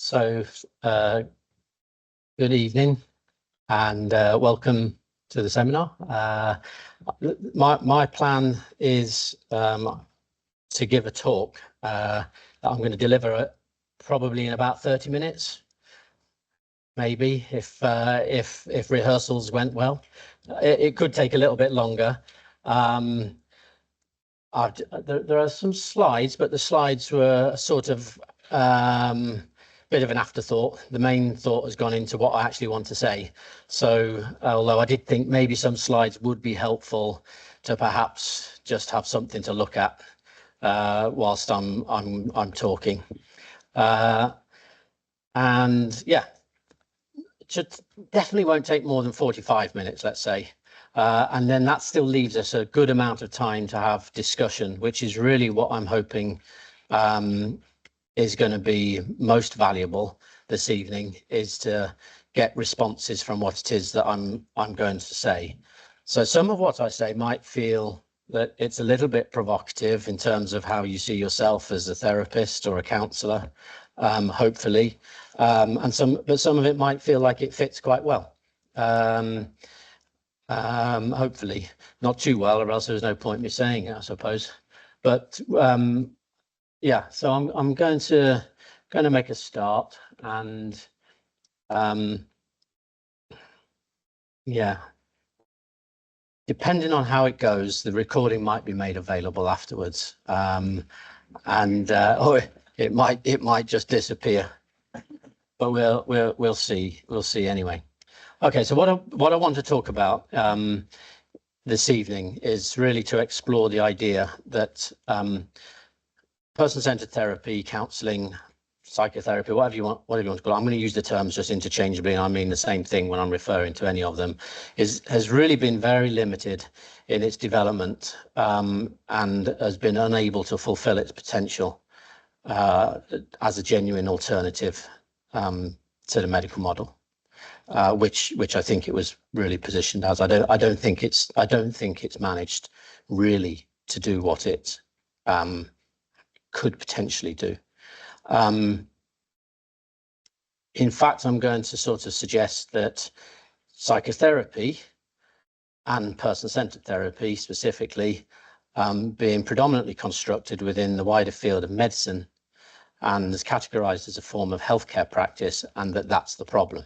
So, good evening and welcome to the seminar. My plan is to give a talk that I'm going to deliver probably in about 30 minutes, maybe if rehearsals went well. It could take a little bit longer. There are some slides, but the slides were sort of bit of an afterthought. The main thought has gone into what I actually want to say. So although I did think maybe some slides would be helpful to perhaps just have something to look at whilst I'm talking. And yeah, it definitely won't take more than 45 minutes, let's say. And then that still leaves us a good amount of time to have discussion, which is really what I'm hoping is going to be most valuable this evening, is to get responses from what it is that I'm going to say. So some of what I say might feel that it's a little bit provocative in terms of how you see yourself as a therapist or a counsellor, hopefully, but some of it might feel like it fits quite well. Hopefully not too well, or else there's no point in me saying it, I suppose. But yeah, so I'm going to make a start, and yeah, depending on how it goes, the recording might be made available afterwards, or it might just disappear. But we'll see anyway. Okay, so what I want to talk about this evening is really to explore the idea that person-centered therapy, counselling, psychotherapy, whatever you want to call it, I'm going to use the terms just interchangeably, and I mean the same thing when I'm referring to any of them, has really been very limited in its development and has been unable to fulfil its potential as a genuine alternative to the medical model, which I think it was really positioned as. I don't think it's managed really to do what it could potentially do. In fact, I'm going to sort of suggest that psychotherapy and person-centered therapy specifically, being predominantly constructed within the wider field of medicine and is categorized as a form of healthcare practice, and that's the problem.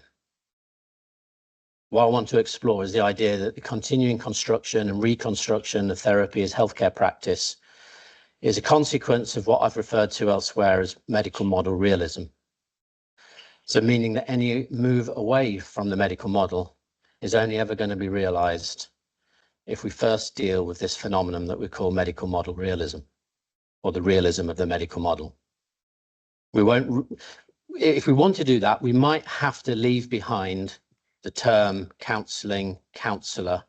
What I want to explore is the idea that the continuing construction and reconstruction of therapy as healthcare practice is a consequence of what I've referred to elsewhere as medical model realism. So meaning that any move away from the medical model is only ever going to be realized if we first deal with this phenomenon that we call medical model realism, or the realism of the medical model. If we want to do that, we might have to leave behind the term counselling, counsellor,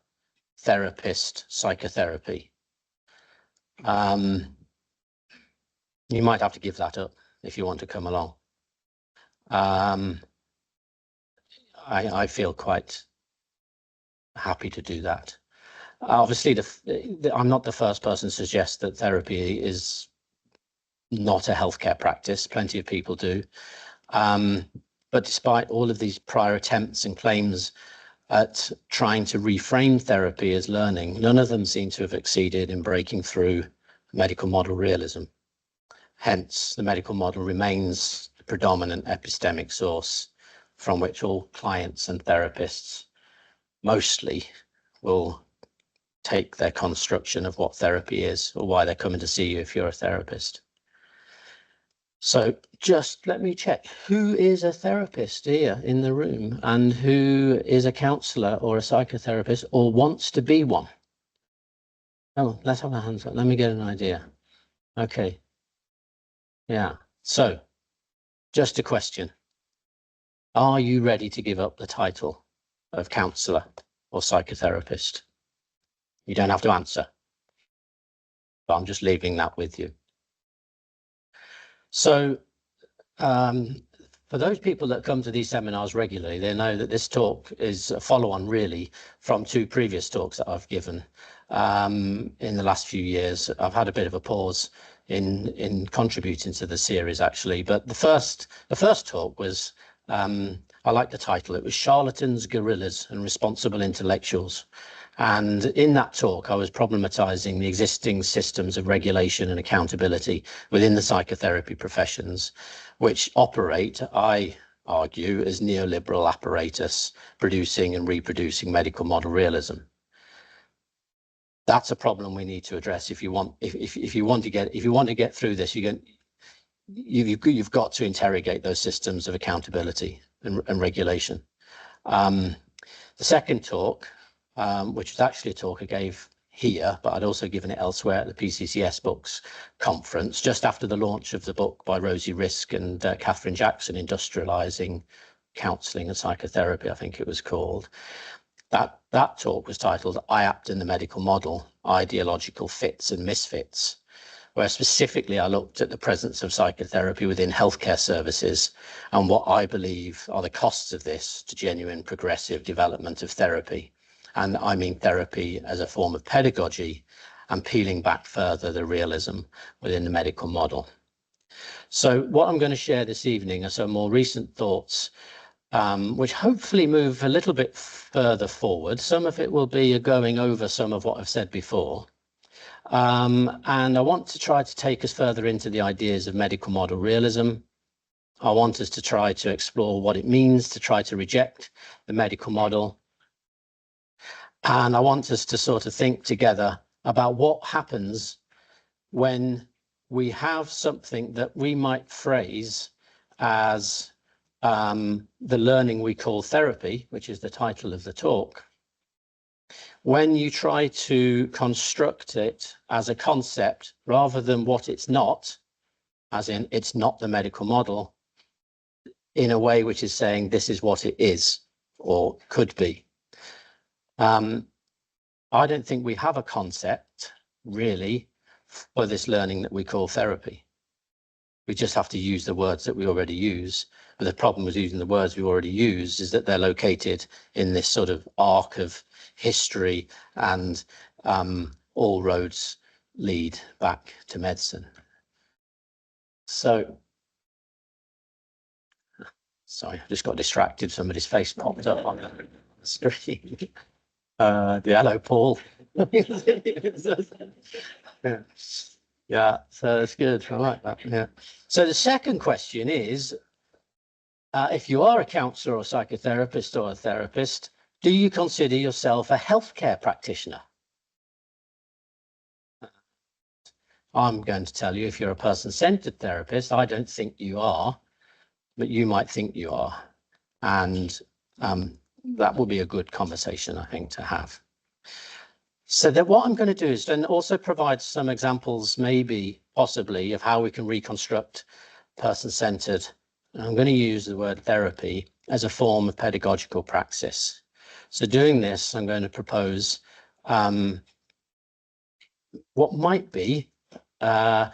therapist, psychotherapy. You might have to give that up if you want to come along. I feel quite happy to do that. Obviously, I'm not the first person to suggest that therapy is not a healthcare practice. Plenty of people do. But despite all of these prior attempts and claims at trying to reframe therapy as learning, none of them seem to have succeeded in breaking through medical model realism. Hence, the medical model remains the predominant epistemic source from which all clients and therapists mostly will take their construction of what therapy is, or why they're coming to see you if you're a therapist. So just let me check. Who is a therapist here in the room, and who is a counsellor or a psychotherapist or wants to be one? Oh, let's have our hands up. Let me get an idea. Okay. Yeah. So just a question. Are you ready to give up the title of counsellor or psychotherapist? You don't have to answer, but I'm just leaving that with you. So for those people that come to these seminars regularly, they know that this talk is a follow-on really from two previous talks that I've given in the last few years. I've had a bit of a pause in contributing to the series, actually. But the first talk was, I like the title. It was Charlatans, Guerrillas, and Responsible Intellectuals. And in that talk, I was problematizing the existing systems of regulation and accountability within the psychotherapy professions, which operate, I argue, as neoliberal apparatus producing and reproducing medical model realism. That's a problem we need to address if you want to get through this. You've got to interrogate those systems of accountability and regulation. The second talk, which was actually a talk I gave here, but I'd also given it elsewhere at the PCCS Books Conference, just after the launch of the book by Rosie Risk and Catherine Jackson, Industrializing Counseling and Psychotherapy, I think it was called. That talk was titled IAPT in the Medical Model, Ideological Fits and Misfits, where specifically I looked at the presence of psychotherapy within healthcare services and what I believe are the costs of this to genuine progressive development of therapy. And I mean therapy as a form of pedagogy, and peeling back further the realism within the medical model. So what I'm going to share this evening are some more recent thoughts, which hopefully move a little bit further forward. Some of it will be going over some of what I've said before. And I want to try to take us further into the ideas of medical model realism. I want us to try to explore what it means to try to reject the medical model. And I want us to sort of think together about what happens when we have something that we might phrase as the learning we call therapy, which is the title of the talk. When you try to construct it as a concept rather than what it's not, as in it's not the medical model, in a way which is saying this is what it is or could be. I don't think we have a concept really for this learning that we call therapy. We just have to use the words that we already use. But the problem with using the words we already use is that they're located in this sort of arc of history, and all roads lead back to medicine. So, sorry, I just got distracted. Somebody's face popped up on the screen. Hello, Paul. Yeah, so it's good. I like that. Yeah. So the second question is, if you are a counsellor or psychotherapist or a therapist, do you consider yourself a healthcare practitioner? I'm going to tell you, if you're a person-centered therapist, I don't think you are, but you might think you are. And that will be a good conversation, I think, to have. So that what I'm going to do is then also provide some examples, maybe, possibly, of how we can reconstruct person-centered. And I'm going to use the word therapy as a form of pedagogical praxis. So doing this, I'm going to propose what might be, like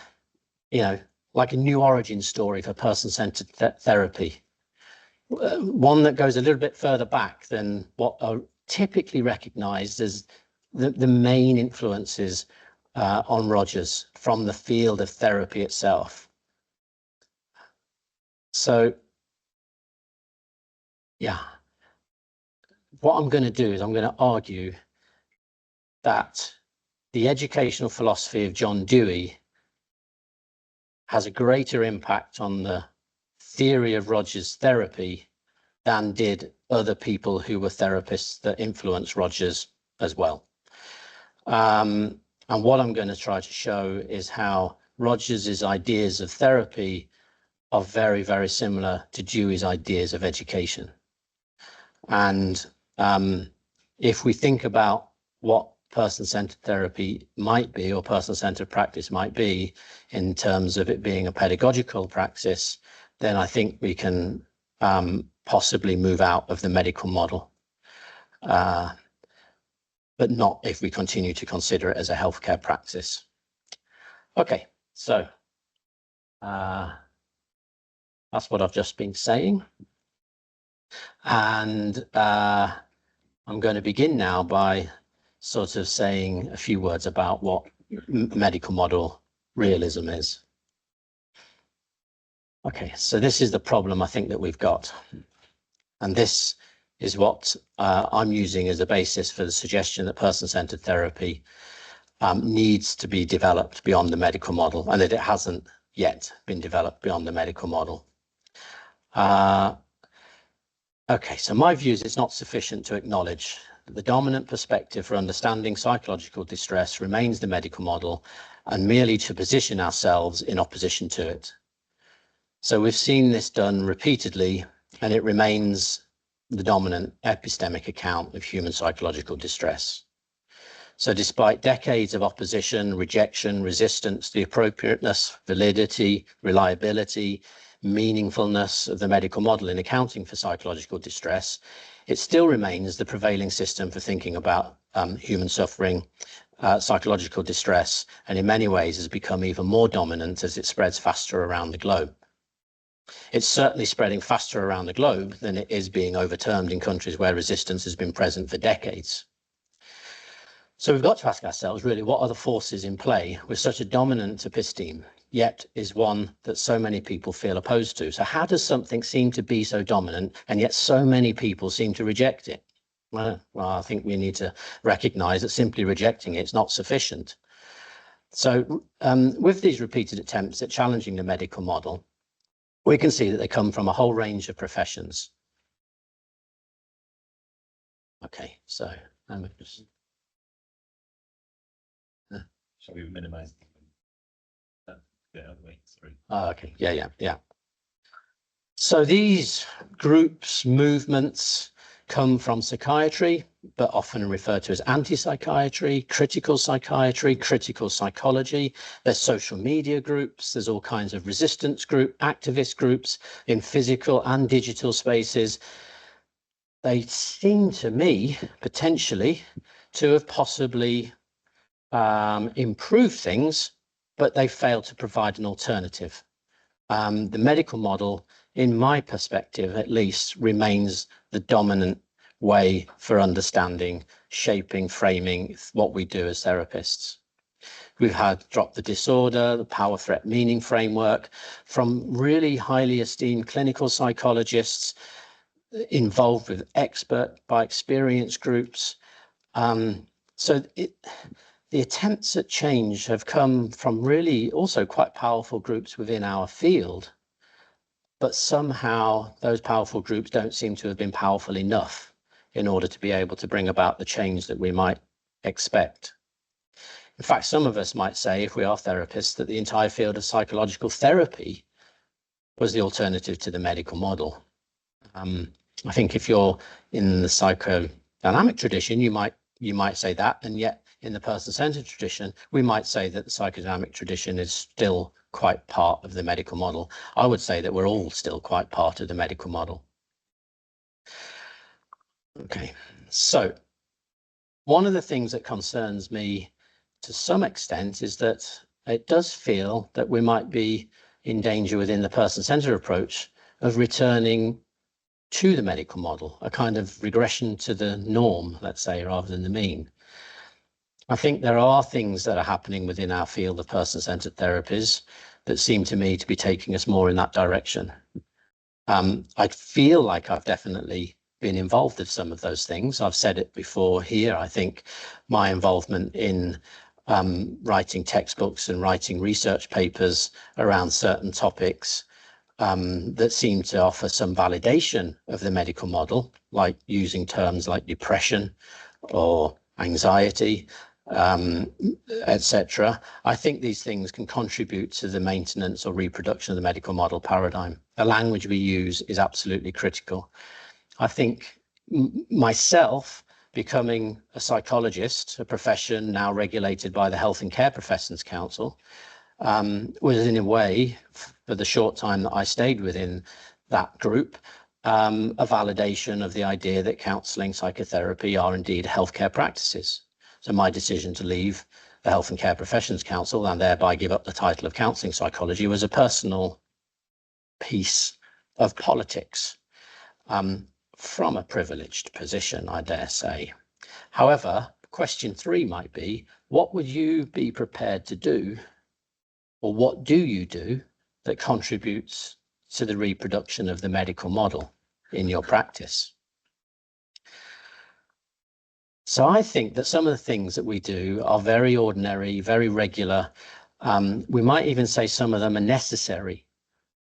a new origin story for person-centered therapy. One that goes a little bit further back than what are typically recognized as the main influences on Rogers from the field of therapy itself. So, yeah, what I'm going to do is I'm going to argue that the educational philosophy of John Dewey has a greater impact on the theory of Rogers therapy than did other people who were therapists that influenced Rogers as well. And what I'm going to try to show is how Rogers's ideas of therapy are very, very similar to Dewey's ideas of education. And if we think about what person-centered therapy might be, or person-centered practice might be, in terms of it being a pedagogical praxis, then I think we can possibly move out of the medical model, but not if we continue to consider it as a healthcare practice. Okay, so that's what I've just been saying. And I'm going to begin now by sort of saying a few words about what medical model realism is. Okay, so this is the problem I think that we've got. And this is what I'm using as a basis for the suggestion that person-centered therapy needs to be developed beyond the medical model, and that it hasn't yet been developed beyond the medical model. Okay, so my view is it's not sufficient to acknowledge that the dominant perspective for understanding psychological distress remains the medical model, and merely to position ourselves in opposition to it. So we've seen this done repeatedly, and it remains the dominant epistemic account of human psychological distress. So despite decades of opposition, rejection, resistance, the appropriateness, validity, reliability, meaningfulness of the medical model in accounting for psychological distress, it still remains the prevailing system for thinking about human suffering, psychological distress, and in many ways has become even more dominant as it spreads faster around the globe. It's certainly spreading faster around the globe than it is being overturned in countries where resistance has been present for decades. So we've got to ask ourselves, really, what are the forces in play with such a dominant episteme, yet is one that so many people feel opposed to? So how does something seem to be so dominant, and yet so many people seem to reject it? Well, I think we need to recognize that simply rejecting it's not sufficient. So with these repeated attempts at challenging the medical model, we can see that they come from a whole range of professions. Okay, so I'm just... Shall we minimize that bit out of the way? Sorry. Oh, okay, yeah. So these groups, movements come from psychiatry, but often referred to as anti-psychiatry, critical psychiatry, critical psychology. There's social media groups, there's all kinds of resistance group, activist groups in physical and digital spaces. They seem to me, potentially, to have possibly improved things, but they failed to provide an alternative. The medical model, in my perspective at least, remains the dominant way for understanding, shaping, framing what we do as therapists. We've had Drop the Disorder, the Power Threat Meaning framework from really highly esteemed clinical psychologists involved with expert by experience groups. The attempts at change have come from really also quite powerful groups within our field, but somehow those powerful groups don't seem to have been powerful enough in order to be able to bring about the change that we might expect. In fact, some of us might say, if we are therapists, that the entire field of psychological therapy was the alternative to the medical model. I think if you're in the psychodynamic tradition, you might say that, and yet in the person-centered tradition, we might say that the psychodynamic tradition is still quite part of the medical model. I would say that we're all still quite part of the medical model. Okay, so one of the things that concerns me to some extent is that it does feel that we might be in danger within the person-centered approach of returning to the medical model, a kind of regression to the norm, let's say, rather than the mean. I think there are things that are happening within our field of person-centered therapies that seem to me to be taking us more in that direction. I feel like I've definitely been involved in some of those things. I've said it before here. I think my involvement in writing textbooks and writing research papers around certain topics that seem to offer some validation of the medical model, like using terms like depression or anxiety, etc. I think these things can contribute to the maintenance or reproduction of the medical model paradigm. The language we use is absolutely critical. I think myself becoming a psychologist, a profession now regulated by the Health and Care Professions Council, was in a way, for the short time that I stayed within that group, a validation of the idea that counselling, psychotherapy are indeed healthcare practices. So my decision to leave the Health and Care Professions Council and thereby give up the title of counselling psychology was a personal piece of politics, from a privileged position, I dare say. However, question 3 might be, what would you be prepared to do Or what do you do that contributes to the reproduction of the medical model in your practice? So I think that some of the things that we do are very ordinary, very regular. We might even say some of them are necessary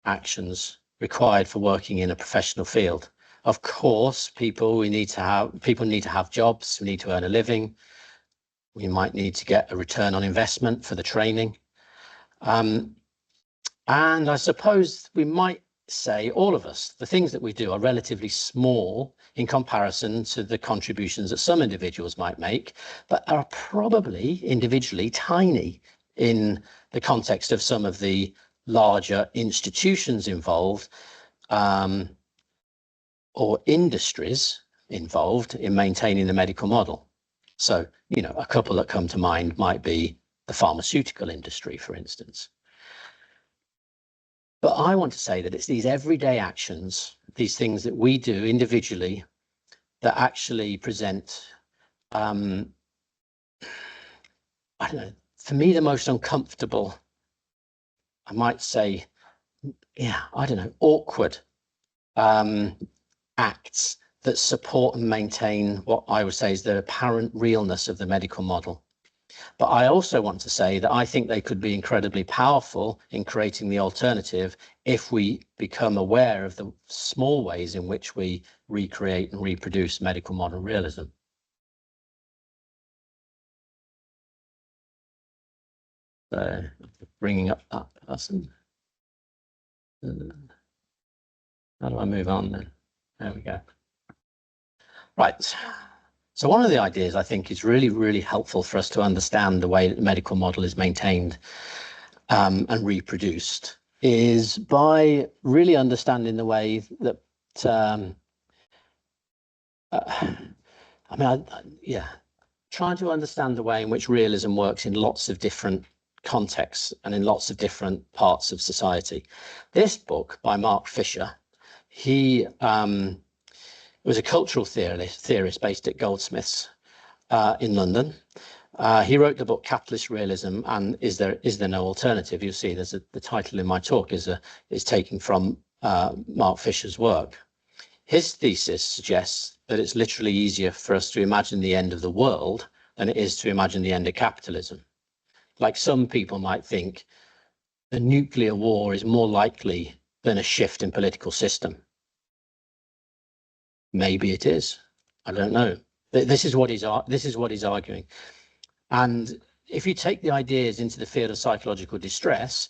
actions required for working in a professional field. Of course, people need to have jobs, we need to earn a living. We might need to get a return on investment for the training. And I suppose we might say, all of us, the things that we do are relatively small in comparison to the contributions that some individuals might make, but are probably individually tiny in the context of some of the larger institutions involved, or industries involved in maintaining the medical model. So, you know, a couple that come to mind might be the pharmaceutical industry, for instance. But I want to say that it's these everyday actions, these things that we do individually, that actually present, I don't know, for me, the most uncomfortable, I might say, yeah, I don't know, awkward acts that support and maintain what I would say is the apparent realness of the medical model. But I also want to say that I think they could be incredibly powerful in creating the alternative if we become aware of the small ways in which we recreate and reproduce medical model realism. So bringing up that person. How do I move on then? There we go. Right. So one of the ideas I think is really, really helpful for us to understand the way that the medical model is maintained and reproduced is by really understanding the way that, trying to understand the way in which realism works in lots of different contexts and in lots of different parts of society. This book by Mark Fisher, he was a cultural theorist based at Goldsmiths in London. He wrote the book Capitalist Realism and Is There No Alternative? You'll see there's the title in my talk is taken from Mark Fisher's work. His thesis suggests that it's literally easier for us to imagine the end of the world than it is to imagine the end of capitalism. Like some people might think, a nuclear war is more likely than a shift in political system. Maybe it is. I don't know. This is what he's arguing. And if you take the ideas into the field of psychological distress,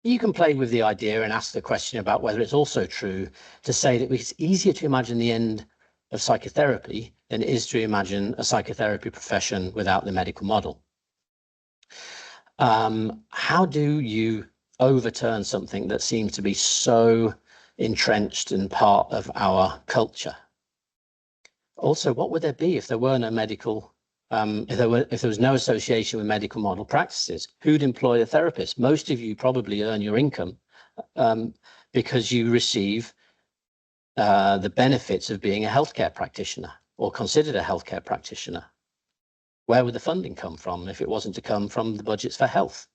you can play with the idea and ask the question about whether it's also true to say that it's easier to imagine the end of psychotherapy than it is to imagine a psychotherapy profession without the medical model. How do you overturn something that seems to be so entrenched and part of our culture? Also, what would there be if there were no medical, if there was no association with medical model practices? Who'd employ a therapist? Most of you probably earn your income because you receive the benefits of being a healthcare practitioner or considered a healthcare practitioner. Where would the funding come from if it wasn't to come from the budgets for health?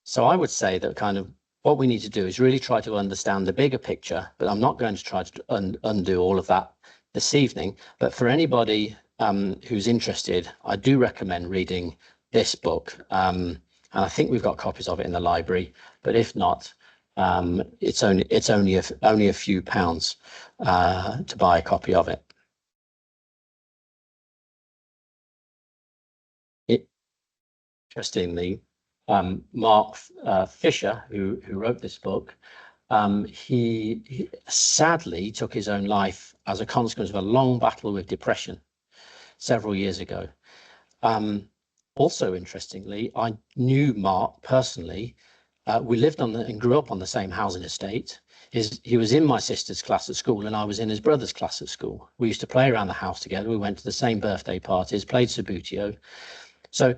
So I would say that kind of what we need to do is really try to understand the bigger picture, but I'm not going to try to undo all of that this evening. But for anybody who's interested, I do recommend reading this book. And I think we've got copies of it in the library, but if not, it's only a few pounds to buy a copy of it. Interestingly, Mark Fisher, who wrote this book, he sadly took his own life as a consequence of a long battle with depression several years ago. Also, interestingly, I knew Mark personally. We lived on and grew up on the same housing estate. He was in my sister's class at school and I was in his brother's class at school. We used to play around the house together. We went to the same birthday parties, played Subbuteo. So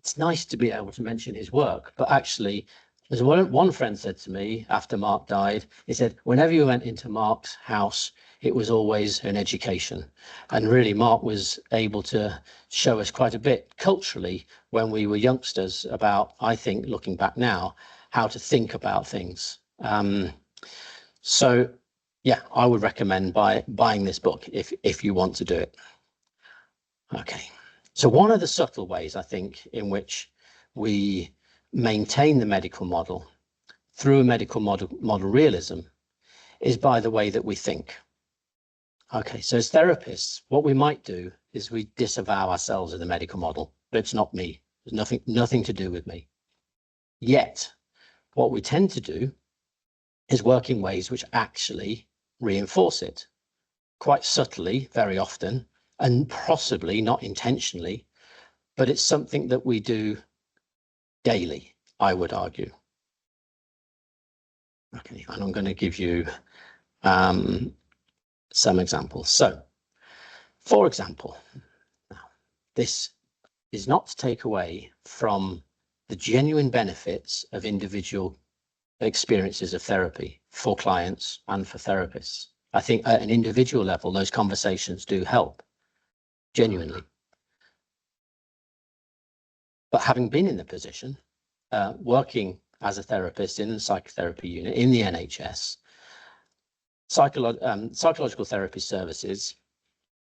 it's nice to be able to mention his work, but actually, as one friend said to me after Mark died, he said, whenever you went into Mark's house, it was always an education. And really, Mark was able to show us quite a bit culturally when we were youngsters about, I think, looking back now, how to think about things. So yeah, I would recommend buying this book if you want to do it. Okay, so one of the subtle ways, I think, in which we maintain the medical model through a medical model realism is by the way that we think. Okay, so as therapists, what we might do is we disavow ourselves of the medical model. It's not me. There's nothing to do with me. Yet, what we tend to do is work in ways which actually reinforce it, quite subtly, very often, and possibly not intentionally, but it's something that we do daily, I would argue. Okay, and I'm going to give you some examples. So, for example, now, this is not to take away from the genuine benefits of individual experiences of therapy for clients and for therapists. I think at an individual level, those conversations do help, genuinely. But having been in the position, working as a therapist in the psychotherapy unit in the NHS, psychological therapy services,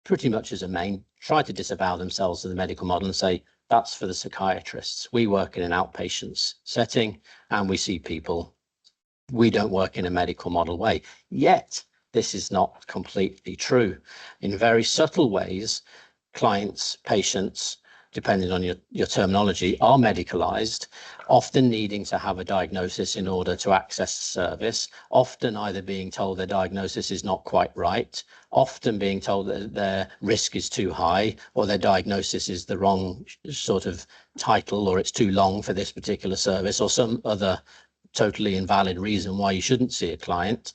pretty much as a main, try to disavow themselves of the medical model and say, that's for the psychiatrists. We work in an outpatients setting and we see people. We don't work in a medical model way. Yet, this is not completely true. In very subtle ways, clients, patients, depending on your terminology, are medicalized, often needing to have a diagnosis in order to access the service, often either being told their diagnosis is not quite right, often being told that their risk is too high, or their diagnosis is the wrong sort of title, or it's too long for this particular service, or some other totally invalid reason why you shouldn't see a client.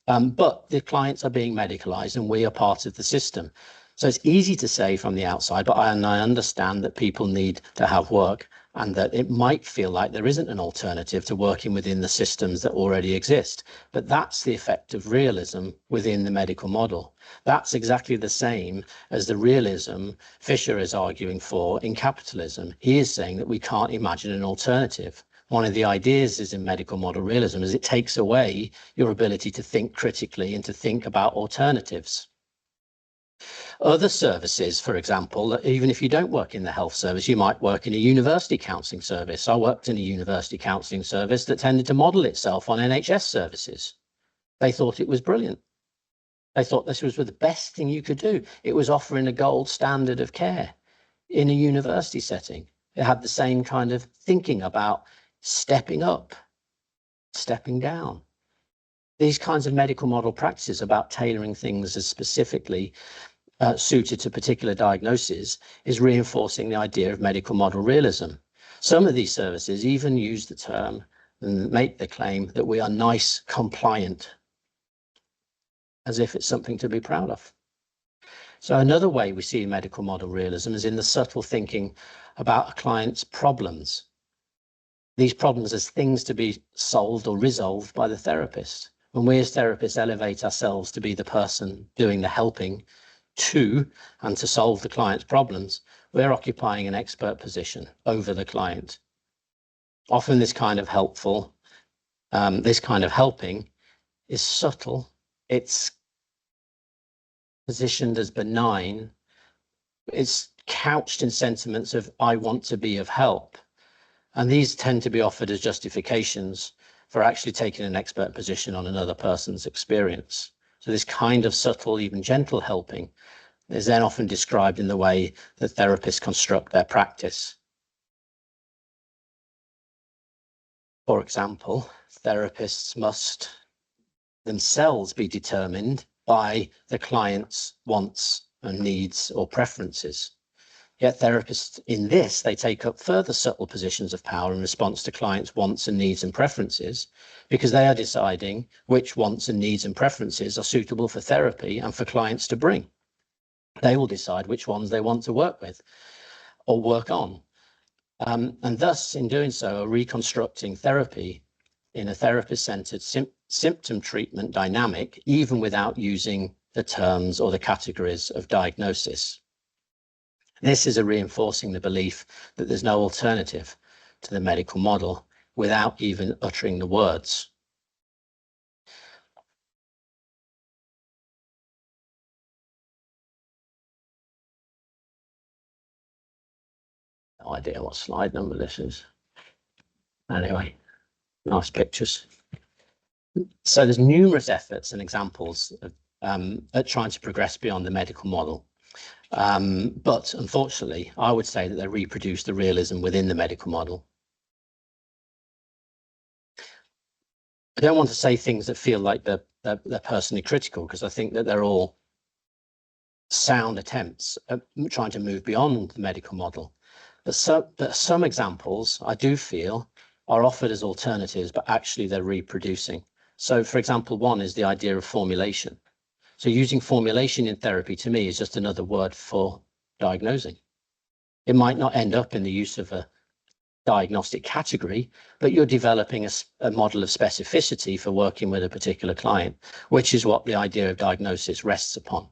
But the clients are being medicalized and we are part of the system. So it's easy to say from the outside, but I understand that people need to have work and that it might feel like there isn't an alternative to working within the systems that already exist. But that's the effect of realism within the medical model. That's exactly the same as the realism Fisher is arguing for in capitalism. He is saying that we can't imagine an alternative. One of the ideas is in medical model realism is it takes away your ability to think critically and to think about alternatives. Other services, for example, even if you don't work in the health service, you might work in a university counselling service. I worked in a university counselling service that tended to model itself on NHS services. They thought it was brilliant. They thought this was the best thing you could do. It was offering a gold standard of care in a university setting. It had the same kind of thinking about stepping up, stepping down. These kinds of medical model practices about tailoring things as specifically suited to particular diagnoses is reinforcing the idea of medical model realism. Some of these services even use the term and make the claim that we are NICE compliant, as if it's something to be proud of. So another way we see medical model realism is in the subtle thinking about a client's problems. These problems as things to be solved or resolved by the therapist. When we as therapists elevate ourselves to be the person doing the helping to and to solve the client's problems, we're occupying an expert position over the client. Often this kind of helping is subtle. It's positioned as benign. It's couched in sentiments of, I want to be of help. And these tend to be offered as justifications for actually taking an expert position on another person's experience. So this kind of subtle, even gentle helping is then often described in the way that therapists construct their practice. For example, therapists must themselves be determined by the client's wants and needs or preferences. Yet therapists in this, they take up further subtle positions of power in response to clients' wants and needs and preferences, because they are deciding which wants and needs and preferences are suitable for therapy and for clients to bring. They will decide which ones they want to work with or work on. And thus, in doing so, are reconstructing therapy in a therapist-centered symptom treatment dynamic, even without using the terms or the categories of diagnosis. This is a reinforcing the belief that there's no alternative to the medical model without even uttering the words. No idea what slide number this is. Anyway, nice pictures. So there's numerous efforts and examples of, at trying to progress beyond the medical model. But unfortunately, I would say that they reproduce the realism within the medical model. I don't want to say things that feel like they're personally critical, because I think that they're all sound attempts at trying to move beyond the medical model. But some examples I do feel are offered as alternatives, but actually they're reproducing. So, for example, one is the idea of formulation. So using formulation in therapy to me is just another word for diagnosing. It might not end up in the use of a diagnostic category, but you're developing a model of specificity for working with a particular client, which is what the idea of diagnosis rests upon.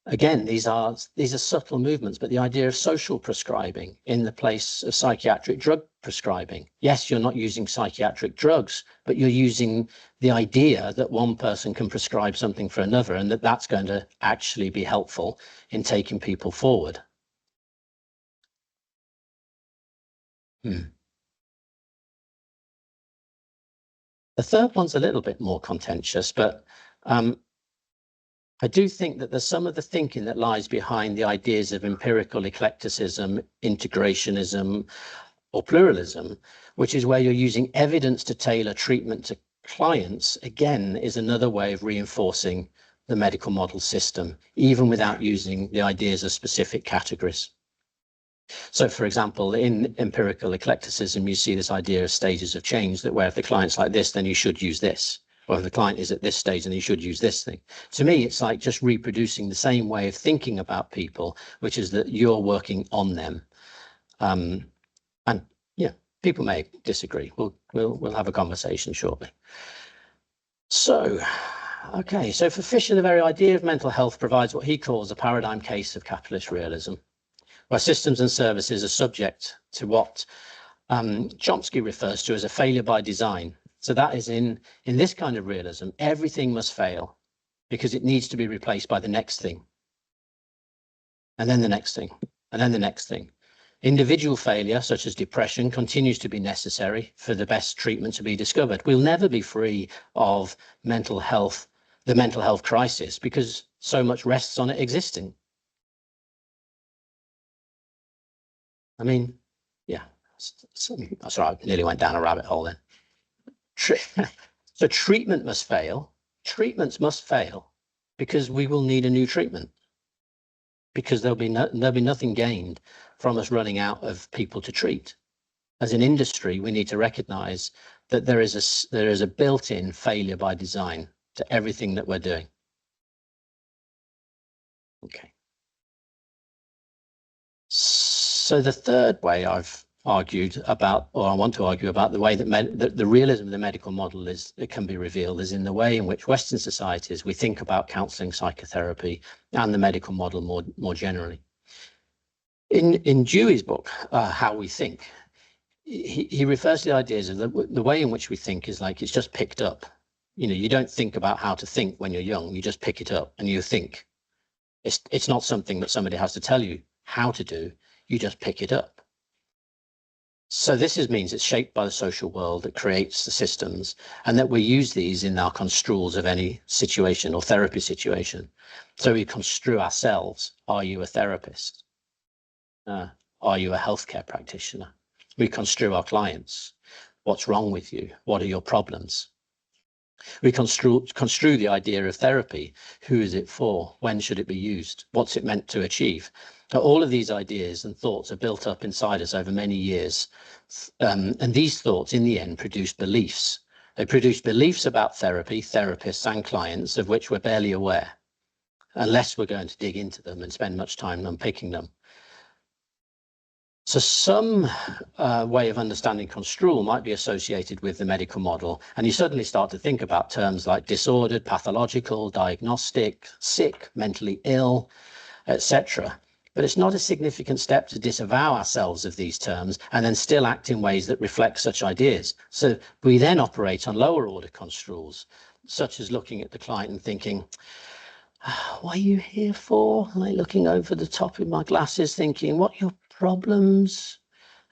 Again, these are subtle movements, but the idea of social prescribing in the place of psychiatric drug prescribing. Yes, you're not using psychiatric drugs, but you're using the idea that one person can prescribe something for another, and that that's going to actually be helpful in taking people forward. The third one's a little bit more contentious, but I do think that there's some of the thinking that lies behind the ideas of empirical eclecticism, integrationism, or pluralism, which is where you're using evidence to tailor treatment to clients, again, is another way of reinforcing the medical model system, even without using the ideas of specific categories. So, for example, in empirical eclecticism, you see this idea of stages of change, that where if the client's like this, then you should use this. Or if the client is at this stage, then you should use this thing. To me, it's like just reproducing the same way of thinking about people, which is that you're working on them. And yeah, people may disagree. We'll have a conversation shortly. So, okay, so for Fisher, the very idea of mental health provides what he calls a paradigm case of capitalist realism, where systems and services are subject to what Chomsky refers to as a failure by design. So that is in this kind of realism, everything must fail because it needs to be replaced by the next thing. And then the next thing, and then the next thing. Individual failure, such as depression, continues to be necessary for the best treatment to be discovered. We'll never be free of mental health, the mental health crisis, because so much rests on it existing. I mean, yeah, sorry, I nearly went down a rabbit hole then. So treatment must fail. Treatments must fail because we will need a new treatment, because there'll be nothing gained from us running out of people to treat. As an industry, we need to recognize that there is a built-in failure by design to everything that we're doing. Okay. So the third way I've argued about, or I want to argue about, the way that the realism of the medical model it can be revealed is in the way in which Western societies, we think about counseling, psychotherapy, and the medical model more generally. In Dewey's book, How We Think, he refers to the ideas of the way in which we think is like it's just picked up. You know, you don't think about how to think when you're young, you just pick it up and you think. It's not something that somebody has to tell you how to do, you just pick it up. So this means it's shaped by the social world that creates the systems, and that we use these in our construals of any situation or therapy situation. So we construe ourselves. Are you a therapist? Are you a healthcare practitioner? We construe our clients. What's wrong with you? What are your problems? We construe the idea of therapy. Who is it for? When should it be used? What's it meant to achieve? Now, all of these ideas and thoughts are built up inside us over many years. And these thoughts, in the end, produce beliefs. They produce beliefs about therapy, therapists, and clients, of which we're barely aware, unless we're going to dig into them and spend much time unpicking them. So some way of understanding construal might be associated with the medical model, and you suddenly start to think about terms like disordered, pathological, diagnostic, sick, mentally ill, etc. But it's not a significant step to disavow ourselves of these terms and then still act in ways that reflect such ideas. So we then operate on lower order construals, such as looking at the client and thinking, what are you here for? Like looking over the top of my glasses thinking, what are your problems?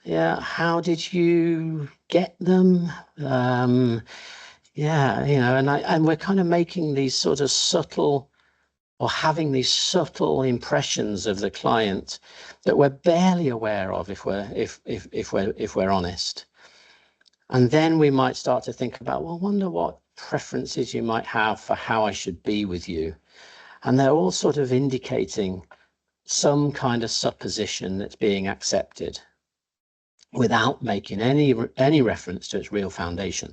Yeah, how did you get them? Yeah, you know, and we're kind of making these sort of subtle or having these subtle impressions of the client that we're barely aware of if we're honest. And then we might start to think about, well, wonder what preferences you might have for how I should be with you. And they're all sort of indicating some kind of supposition that's being accepted without making any reference to its real foundation.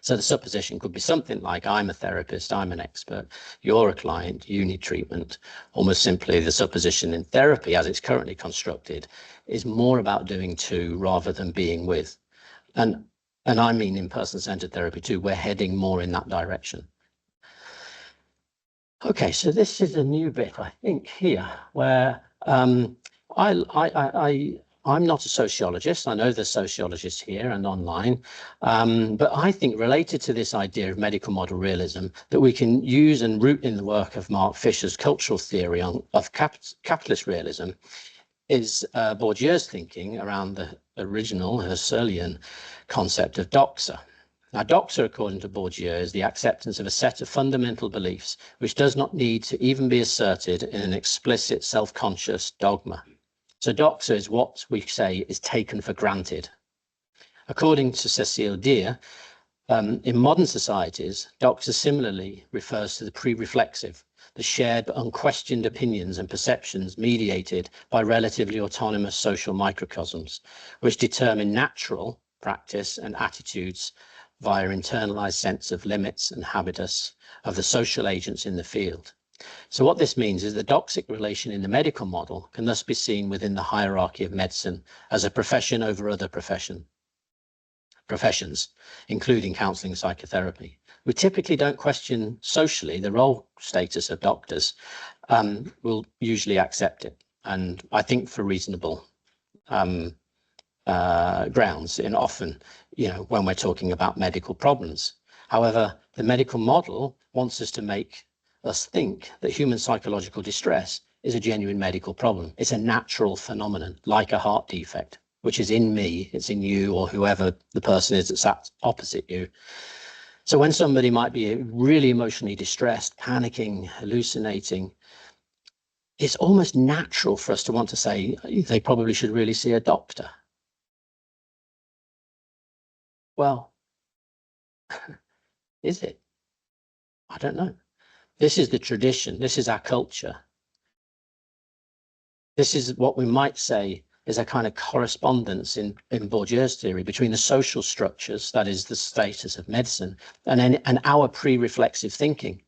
So the supposition could be something like, I'm a therapist, I'm an expert, you're a client, you need treatment. Almost simply, the supposition in therapy, as it's currently constructed, is more about doing to rather than being with. And I mean in person-centered therapy too, we're heading more in that direction. Okay, so this is a new bit, I think, here, where I'm not a sociologist. I know there's sociologists here and online, but I think related to this idea of medical model realism that we can use and root in the work of Mark Fisher's cultural theory of capitalist realism is Bourdieu's thinking around the original Husserlian concept of doxa. Now, doxa, according to Bourdieu, is the acceptance of a set of fundamental beliefs which does not need to even be asserted in an explicit self-conscious dogma. So doxa is what we say is taken for granted. According to Cecile Deer, in modern societies, doxa similarly refers to the pre-reflexive, the shared but unquestioned opinions and perceptions mediated by relatively autonomous social microcosms, which determine natural practice and attitudes via internalized sense of limits and habitus of the social agents in the field. So what this means is the doxic relation in the medical model can thus be seen within the hierarchy of medicine as a profession over other professions, including counseling and psychotherapy. We typically don't question socially the role status of doctors. We'll usually accept it, and I think for reasonable grounds, and often, you know, when we're talking about medical problems. However, the medical model wants us to make us think that human psychological distress is a genuine medical problem. It's a natural phenomenon, like a heart defect, which is in me, it's in you, or whoever the person is that's sat opposite you. So when somebody might be really emotionally distressed, panicking, hallucinating, it's almost natural for us to want to say they probably should really see a doctor. Well, is it? I don't know. This is the tradition. This is our culture. This is what we might say is a kind of correspondence in Bourdieu's theory between the social structures, that is the status of medicine, and our pre-reflexive thinking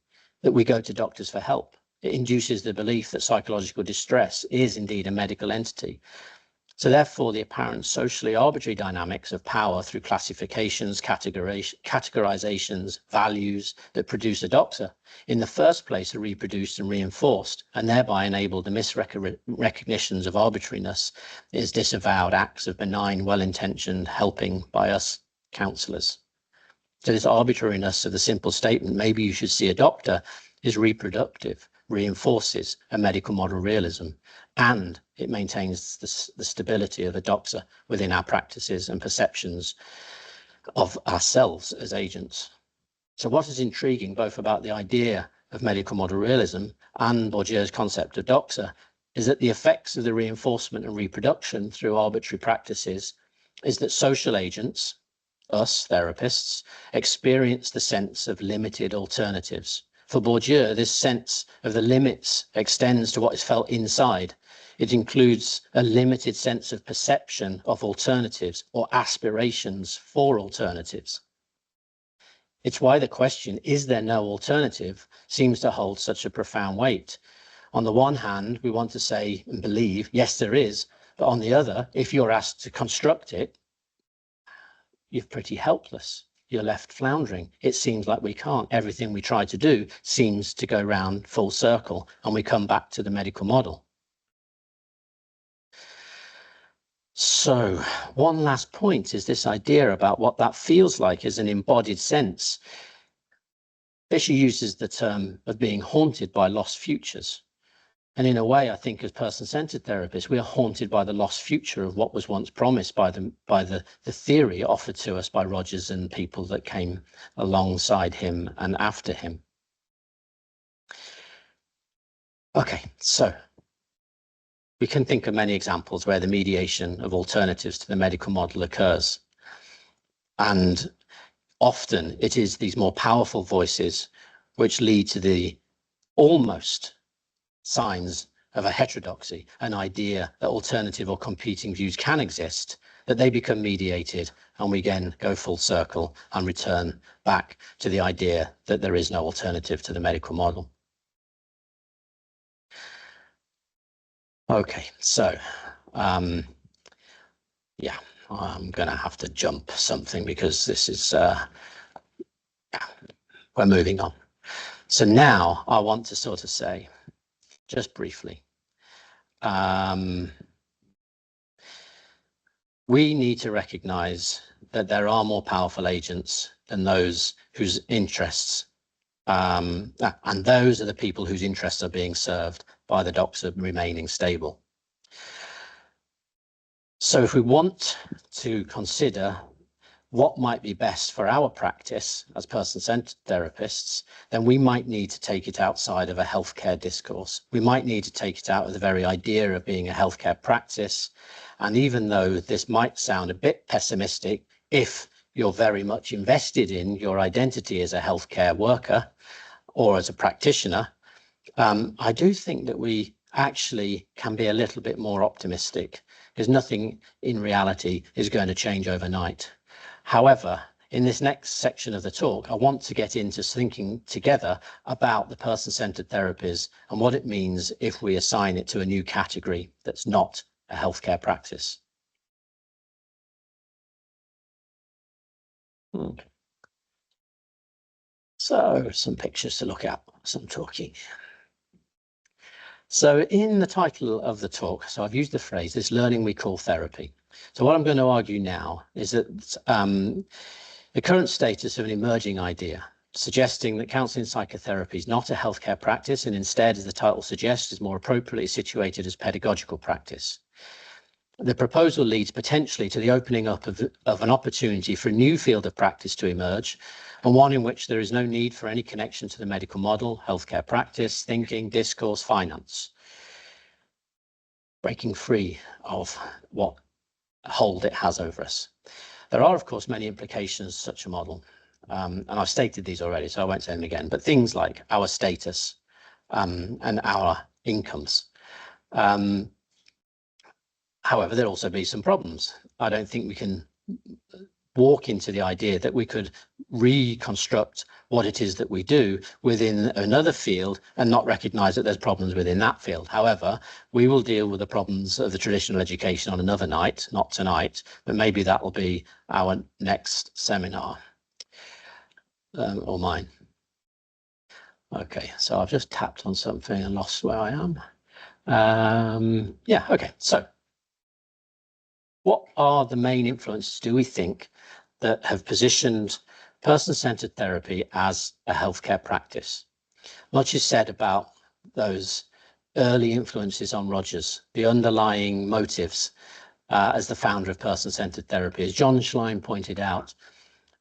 that we go to doctors for help. It induces the belief that psychological distress is indeed a medical entity. So therefore, the apparent socially arbitrary dynamics of power through classifications, categorizations, values that produce a doxa, in the first place are reproduced and reinforced, and thereby enable the misrecognitions of arbitrariness as disavowed acts of benign, well-intentioned helping by us counsellors. So this arbitrariness of the simple statement, maybe you should see a doctor, is reproductive, reinforces a medical model realism, and it maintains the stability of a doxa within our practices and perceptions of ourselves as agents. So what is intriguing both about the idea of medical model realism and Bourdieu's concept of doxa is that the effects of the reinforcement and reproduction through arbitrary practices is that social agents, us therapists, experience the sense of limited alternatives. For Bourdieu, this sense of the limits extends to what is felt inside. It includes a limited sense of perception of alternatives or aspirations for alternatives. It's why the question, is there no alternative, seems to hold such a profound weight. On the one hand, we want to say and believe, yes, there is, But on the other, if you're asked to construct it, you're pretty helpless. You're left floundering. It seems like we can't. Everything we try to do seems to go round full circle, and we come back to the medical model. So one last point is this idea about what that feels like as an embodied sense. Fisher uses the term of being haunted by lost futures. And in a way, I think as person-centered therapists, we are haunted by the lost future of what was once promised by the theory offered to us by Rogers and people that came alongside him and after him. Okay, so we can think of many examples where the mediation of alternatives to the medical model occurs. And often it is these more powerful voices which lead to the almost signs of a heterodoxy, an idea that alternative or competing views can exist, that they become mediated, and we again go full circle and return back to the idea that there is no alternative to the medical model. Okay, so yeah, I'm going to have to jump something because this is we're moving on. So now I want to sort of say, just briefly, we need to recognize that there are more powerful agents than those whose interests, and those are the people whose interests are being served by the doxa remaining stable. So if we want to consider what might be best for our practice as person-centered therapists, then we might need to take it outside of a healthcare discourse. We might need to take it out of the very idea of being a healthcare practice. And even though this might sound a bit pessimistic, if you're very much invested in your identity as a healthcare worker or as a practitioner, I do think that we actually can be a little bit more optimistic, because nothing in reality is going to change overnight. However, in this next section of the talk, I want to get into thinking together about the person-centered therapies and what it means if we assign it to a new category that's not a healthcare practice. So some pictures to look at, some talking. So in the title of the talk, so I've used the phrase, this learning we call therapy. So what I'm going to argue now is that the current status of an emerging idea, suggesting that counselling psychotherapy is not a healthcare practice and instead, as the title suggests, is more appropriately situated as pedagogical practice. The proposal leads potentially to the opening up of an opportunity for a new field of practice to emerge, and one in which there is no need for any connection to the medical model, healthcare practice, thinking, discourse, finance. Breaking free of what hold it has over us. There are, of course, many implications of such a model, and I've stated these already, so I won't say them again, but things like our status and our incomes. However, there'll also be some problems. I don't think we can walk into the idea that we could reconstruct what it is that we do within another field and not recognize that there's problems within that field. However, we will deal with the problems of the traditional education on another night, not tonight, but maybe that will be our next seminar, or mine. Okay, so I've just tapped on something and lost where I am. Yeah, okay, so what are the main influences, do we think, that have positioned person-centered therapy as a healthcare practice? Much is said about those early influences on Rogers, the underlying motives as the founder of person-centered therapy. As John Schlein pointed out,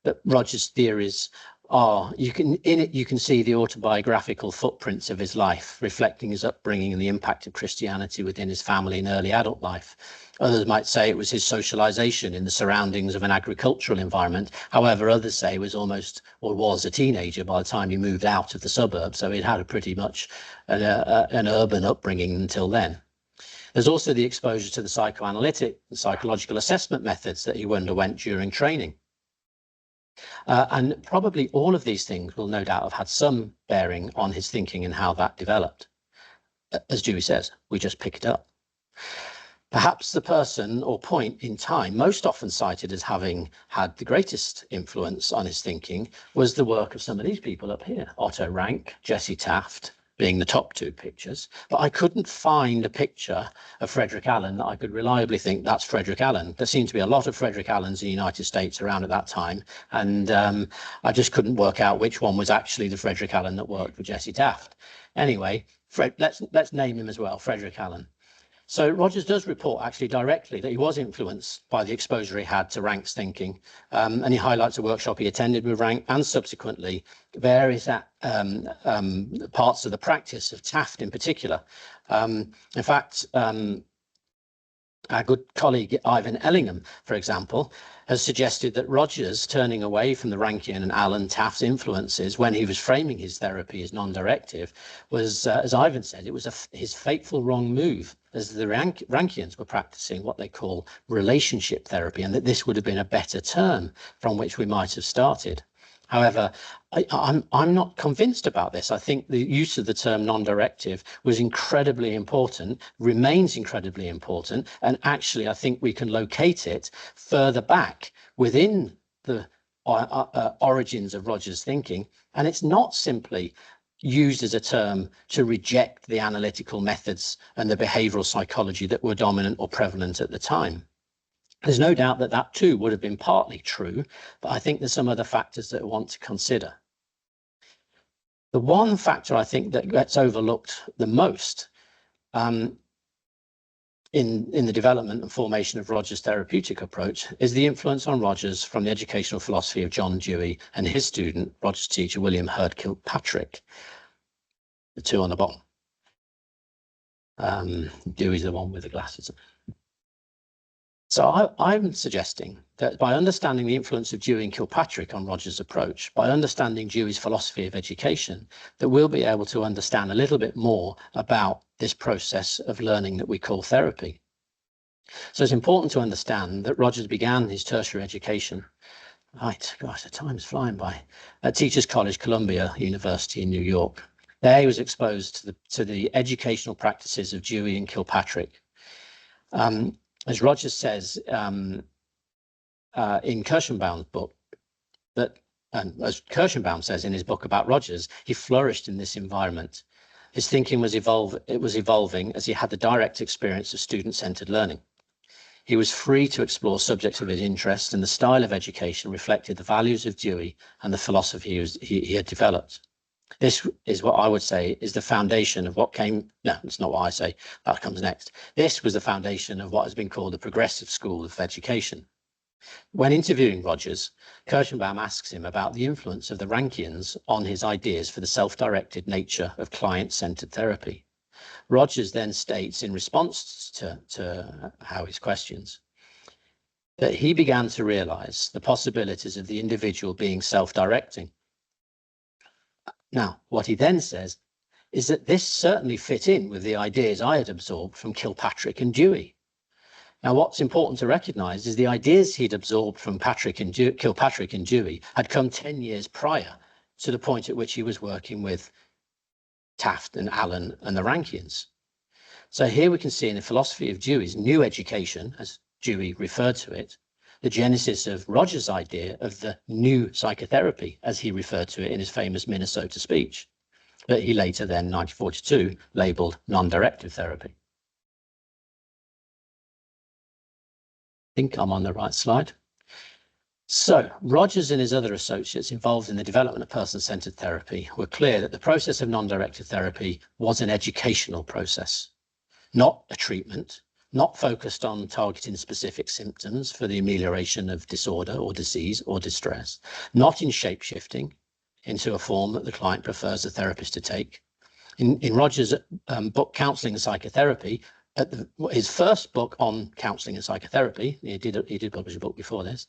that Rogers' theories are, you can see the autobiographical footprints of his life, reflecting his upbringing and the impact of Christianity within his family and early adult life. Others might say it was his socialization in the surroundings of an agricultural environment. However, others say he was almost, or was a teenager by the time he moved out of the suburbs. So he'd had a pretty much an urban upbringing until then. There's also the exposure to the psychoanalytic and psychological assessment methods that he underwent during training. And probably all of these things will no doubt have had some bearing on his thinking and how that developed. As Dewey says, we just pick it up. Perhaps the person or point in time most often cited as having had the greatest influence on his thinking was the work of some of these people up here, Otto Rank, Jesse Taft, being the top two pictures. But I couldn't find a picture of Frederick Allen that I could reliably think that's Frederick Allen. There seemed to be a lot of Frederick Allens in the United States around at that time, and I just couldn't work out which one was actually the Frederick Allen that worked with Jesse Taft. Anyway, let's name him as well, Frederick Allen. So Rogers does report actually directly that he was influenced by the exposure he had to Rank's thinking, and he highlights a workshop he attended with Rank and subsequently various parts of the practice of Taft in particular. In fact, our good colleague Ivan Ellingham, for example, has suggested that Rogers turning away from the Rankian and Allen Taft's influences when he was framing his therapy as non-directive was, as Ivan said, it was his fateful wrong move, as the Rankians were practicing what they call relationship therapy, and that this would have been a better term from which we might have started. However, I'm not convinced about this. I think the use of the term non-directive was incredibly important, remains incredibly important, and actually I think we can locate it further back within the origins of Rogers' thinking, and it's not simply used as a term to reject the analytical methods and the behavioral psychology that were dominant or prevalent at the time. There's no doubt that that too would have been partly true, but I think there's some other factors that I want to consider. The one factor I think that gets overlooked the most in the development and formation of Rogers' therapeutic approach is the influence on Rogers from the educational philosophy of John Dewey and his student, Rogers' teacher, William Hurd Kilpatrick, the two on the bottom. Dewey's the one with the glasses. So I'm suggesting that by understanding the influence of Dewey and Kilpatrick on Rogers' approach, by understanding Dewey's philosophy of education, that we'll be able to understand a little bit more about this process of learning that we call therapy. So it's important to understand that Rogers began his tertiary education, right, gosh, the time's flying by, at Teachers College, Columbia University in New York. There he was exposed to the educational practices of Dewey and Kilpatrick. As Rogers says in Kirschenbaum's book, and as Kirschenbaum says in his book about Rogers, he flourished in this environment. His thinking was evolving as he had the direct experience of student-centered learning. He was free to explore subjects of his interest, and the style of education reflected the values of Dewey and the philosophy he had developed. This is what I would say is the foundation of what came, no, it's not what I say, that comes next. This was the foundation of what has been called the progressive school of education. When interviewing Rogers, Kirschenbaum asks him about the influence of the Rankians on his ideas for the self-directed nature of client-centered therapy. Rogers then states in response to Howie's questions that he began to realize the possibilities of the individual being self-directing. Now, what he then says is that this certainly fit in with the ideas I had absorbed from Kilpatrick and Dewey. Now, what's important to recognize is the ideas he'd absorbed from Kilpatrick and Dewey had come 10 years prior to the point at which he was working with Taft and Allen and the Rankians. So here we can see in the philosophy of Dewey's new education, as Dewey referred to it, the genesis of Rogers' idea of the new psychotherapy, as he referred to it in his famous Minnesota speech, that he later then, 1942, labeled non-directive therapy. I think I'm on the right slide. So Rogers and his other associates involved in the development of person-centered therapy were clear that the process of non-directive therapy was an educational process, not a treatment, not focused on targeting specific symptoms for the amelioration of disorder or disease or distress, not in shape-shifting into a form that the client prefers the therapist to take. In Rogers' book, Counseling and Psychotherapy, his first book on counseling and psychotherapy, he did publish a book before this,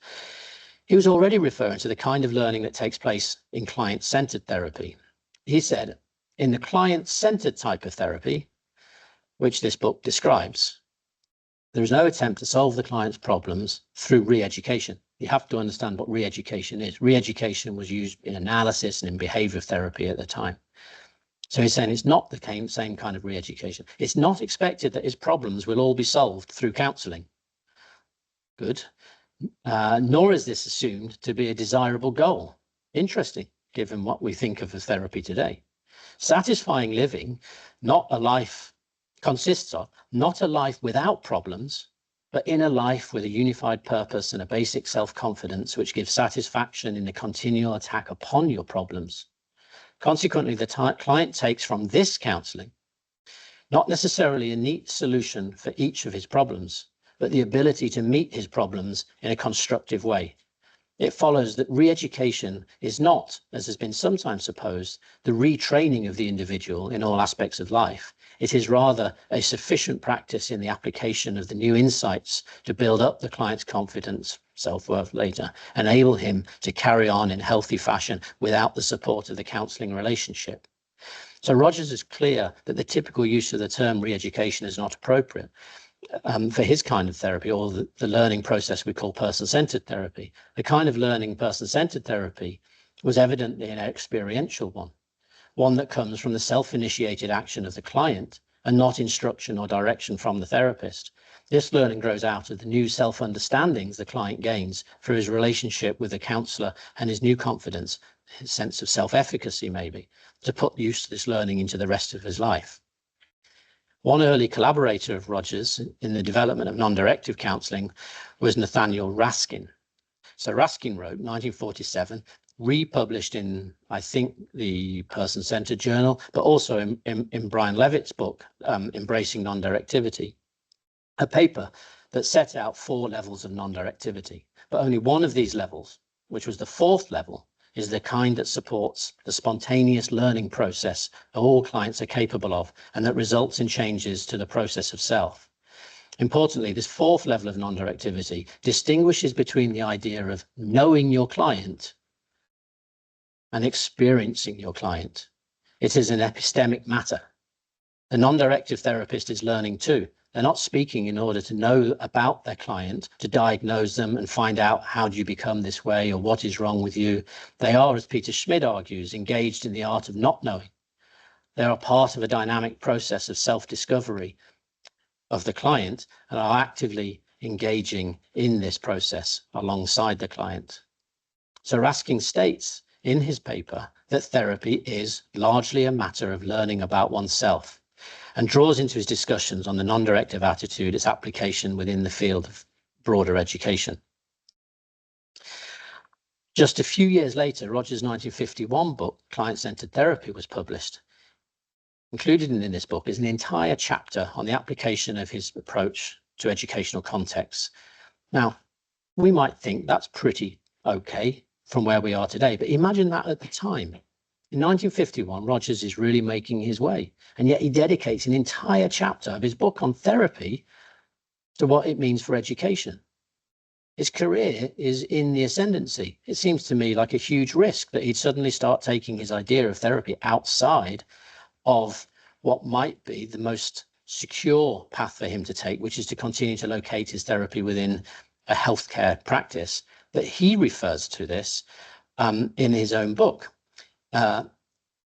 he was already referring to the kind of learning that takes place in client-centered therapy. He said, in the client-centered type of therapy, which this book describes, there is no attempt to solve the client's problems through re-education. You have to understand what re-education is. Re-education was used in analysis and in behavioral therapy at the time. So he's saying it's not the same kind of re-education. It's not expected that his problems will all be solved through counselling. Good. Nor is this assumed to be a desirable goal. Interesting, given what we think of as therapy today. Satisfying living, consists of not a life without problems, but in a life with a unified purpose and a basic self-confidence which gives satisfaction in the continual attack upon your problems. Consequently, the client takes from this counselling not necessarily a neat solution for each of his problems, but the ability to meet his problems in a constructive way. It follows that re-education is not, as has been sometimes supposed, the retraining of the individual in all aspects of life. It is rather a sufficient practice in the application of the new insights to build up the client's confidence, self-worth later, enable him to carry on in healthy fashion without the support of the counselling relationship. So Rogers is clear that the typical use of the term re-education is not appropriate for his kind of therapy, or the learning process we call person-centered therapy. The kind of learning person-centered therapy was evidently an experiential one that comes from the self-initiated action of the client and not instruction or direction from the therapist. This learning grows out of the new self-understandings the client gains through his relationship with the counsellor and his new confidence, his sense of self-efficacy maybe, to put use of this learning into the rest of his life. One early collaborator of Rogers in the development of non-directive counselling was Nathaniel Raskin. So Raskin wrote, 1947, republished in, I think, the Person-Centered Journal, but also in Brian Levitt's book, Embracing Non-Directivity, a paper that set out 4 levels of non-directivity. But only one of these levels, which was the 4th level, is the kind that supports the spontaneous learning process all clients are capable of and that results in changes to the process of self. Importantly, this 4th level of non-directivity distinguishes between the idea of knowing your client and experiencing your client. It is an epistemic matter. The non-directive therapist is learning too. They're not speaking in order to know about their client, to diagnose them and find out how do you become this way or what is wrong with you. They are, as Peter Schmid argues, engaged in the art of not knowing. They are part of a dynamic process of self-discovery of the client and are actively engaging in this process alongside the client. So Raskin states in his paper that therapy is largely a matter of learning about oneself, and draws into his discussions on the non-directive attitude, its application within the field of broader education. Just a few years later, Rogers' 1951 book, Client-Centered Therapy, was published. Included in this book is an entire chapter on the application of his approach to educational contexts. Now, we might think that's pretty okay from where we are today, but imagine that at the time. In 1951, Rogers is really making his way, and yet he dedicates an entire chapter of his book on therapy to what it means for education. His career is in the ascendancy. It seems to me like a huge risk that he'd suddenly start taking his idea of therapy outside of what might be the most secure path for him to take, which is to continue to locate his therapy within a healthcare practice. But he refers to this in his own book.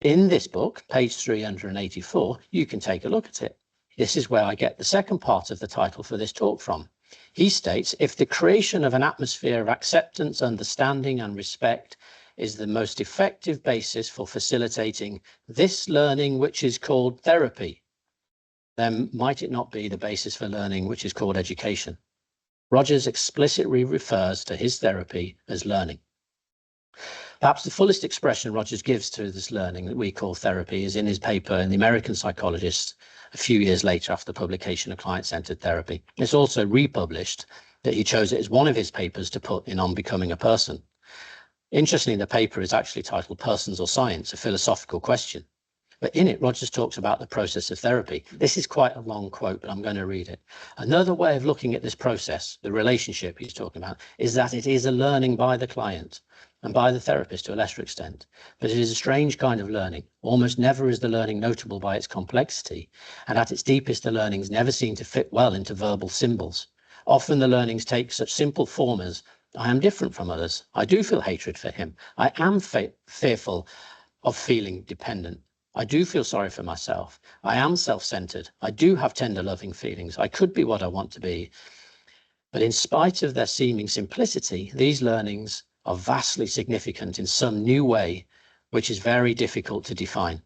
In this book, page 384, you can take a look at it. This is where I get the second part of the title for this talk from. He states, if the creation of an atmosphere of acceptance, understanding, and respect is the most effective basis for facilitating this learning, which is called therapy, then might it not be the basis for learning, which is called education? Rogers explicitly refers to his therapy as learning. Perhaps the fullest expression Rogers gives to this learning that we call therapy is in his paper in the American Psychologist a few years later after the publication of Client-Centered Therapy. It's also republished that he chose it as one of his papers to put in On Becoming a Person. Interestingly, the paper is actually titled Persons or Science, a philosophical question. But in it, Rogers talks about the process of therapy. This is quite a long quote, but I'm going to read it. Another way of looking at this process, the relationship he's talking about, is that it is a learning by the client and by the therapist to a lesser extent. But it is a strange kind of learning. Almost never is the learning notable by its complexity. And at its deepest, the learnings never seem to fit well into verbal symbols. Often the learnings take such simple form as, I am different from others. I do feel hatred for him. I am fearful of feeling dependent. I do feel sorry for myself. I am self-centered. I do have tender, loving feelings. I could be what I want to be. But in spite of their seeming simplicity, these learnings are vastly significant in some new way, which is very difficult to define.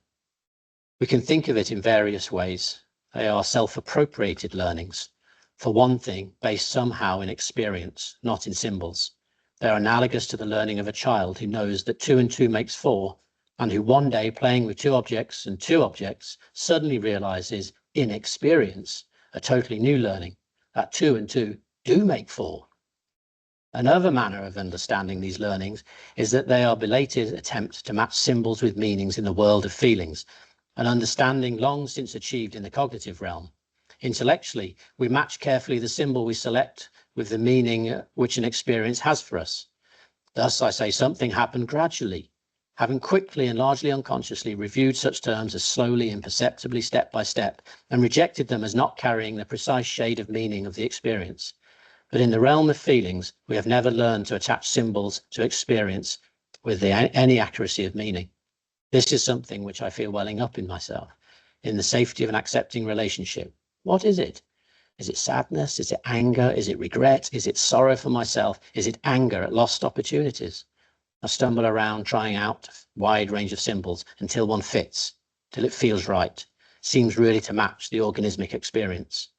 We can think of it in various ways. They are self-appropriated learnings. For one thing, based somehow in experience, not in symbols. They're analogous to the learning of a child who knows that 2 and 2 makes 4, and who one day, playing with 2 objects and 2 objects, suddenly realizes in experience a totally new learning, that 2 and 2 do make 4. Another manner of understanding these learnings is that they are belated attempts to match symbols with meanings in the world of feelings, an understanding long since achieved in the cognitive realm. Intellectually, we match carefully the symbol we select with the meaning which an experience has for us. Thus, I say something happened gradually, having quickly and largely unconsciously reviewed such terms as slowly, imperceptibly, step by step, and rejected them as not carrying the precise shade of meaning of the experience. But in the realm of feelings, we have never learned to attach symbols to experience with any accuracy of meaning. This is something which I feel welling up in myself, in the safety of an accepting relationship. What is it? Is it sadness? Is it anger? Is it regret? Is it sorrow for myself? Is it anger at lost opportunities? I stumble around trying out a wide range of symbols until one fits, till it feels right, seems really to match the organismic experience.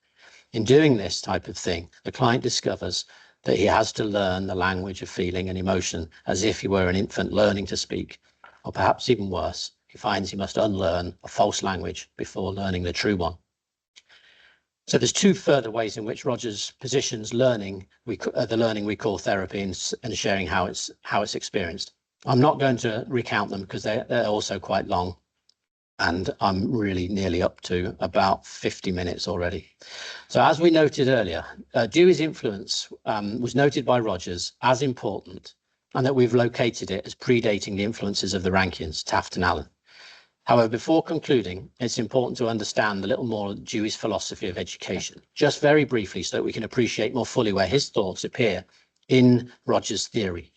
In doing this type of thing, the client discovers that he has to learn the language of feeling and emotion as if he were an infant learning to speak, or perhaps even worse, he finds he must unlearn a false language before learning the true one. So there's 2 further ways in which Rogers positions learning, the learning we call therapy, and sharing how it's experienced. I'm not going to recount them because they're also quite long, and I'm really nearly up to about 50 minutes already. So as we noted earlier, Dewey's influence was noted by Rogers as important, and that we've located it as predating the influences of the Rankians, Taft and Allen. However, before concluding, it's important to understand a little more of Dewey's philosophy of education, just very briefly, so that we can appreciate more fully where his thoughts appear in Rogers' theory.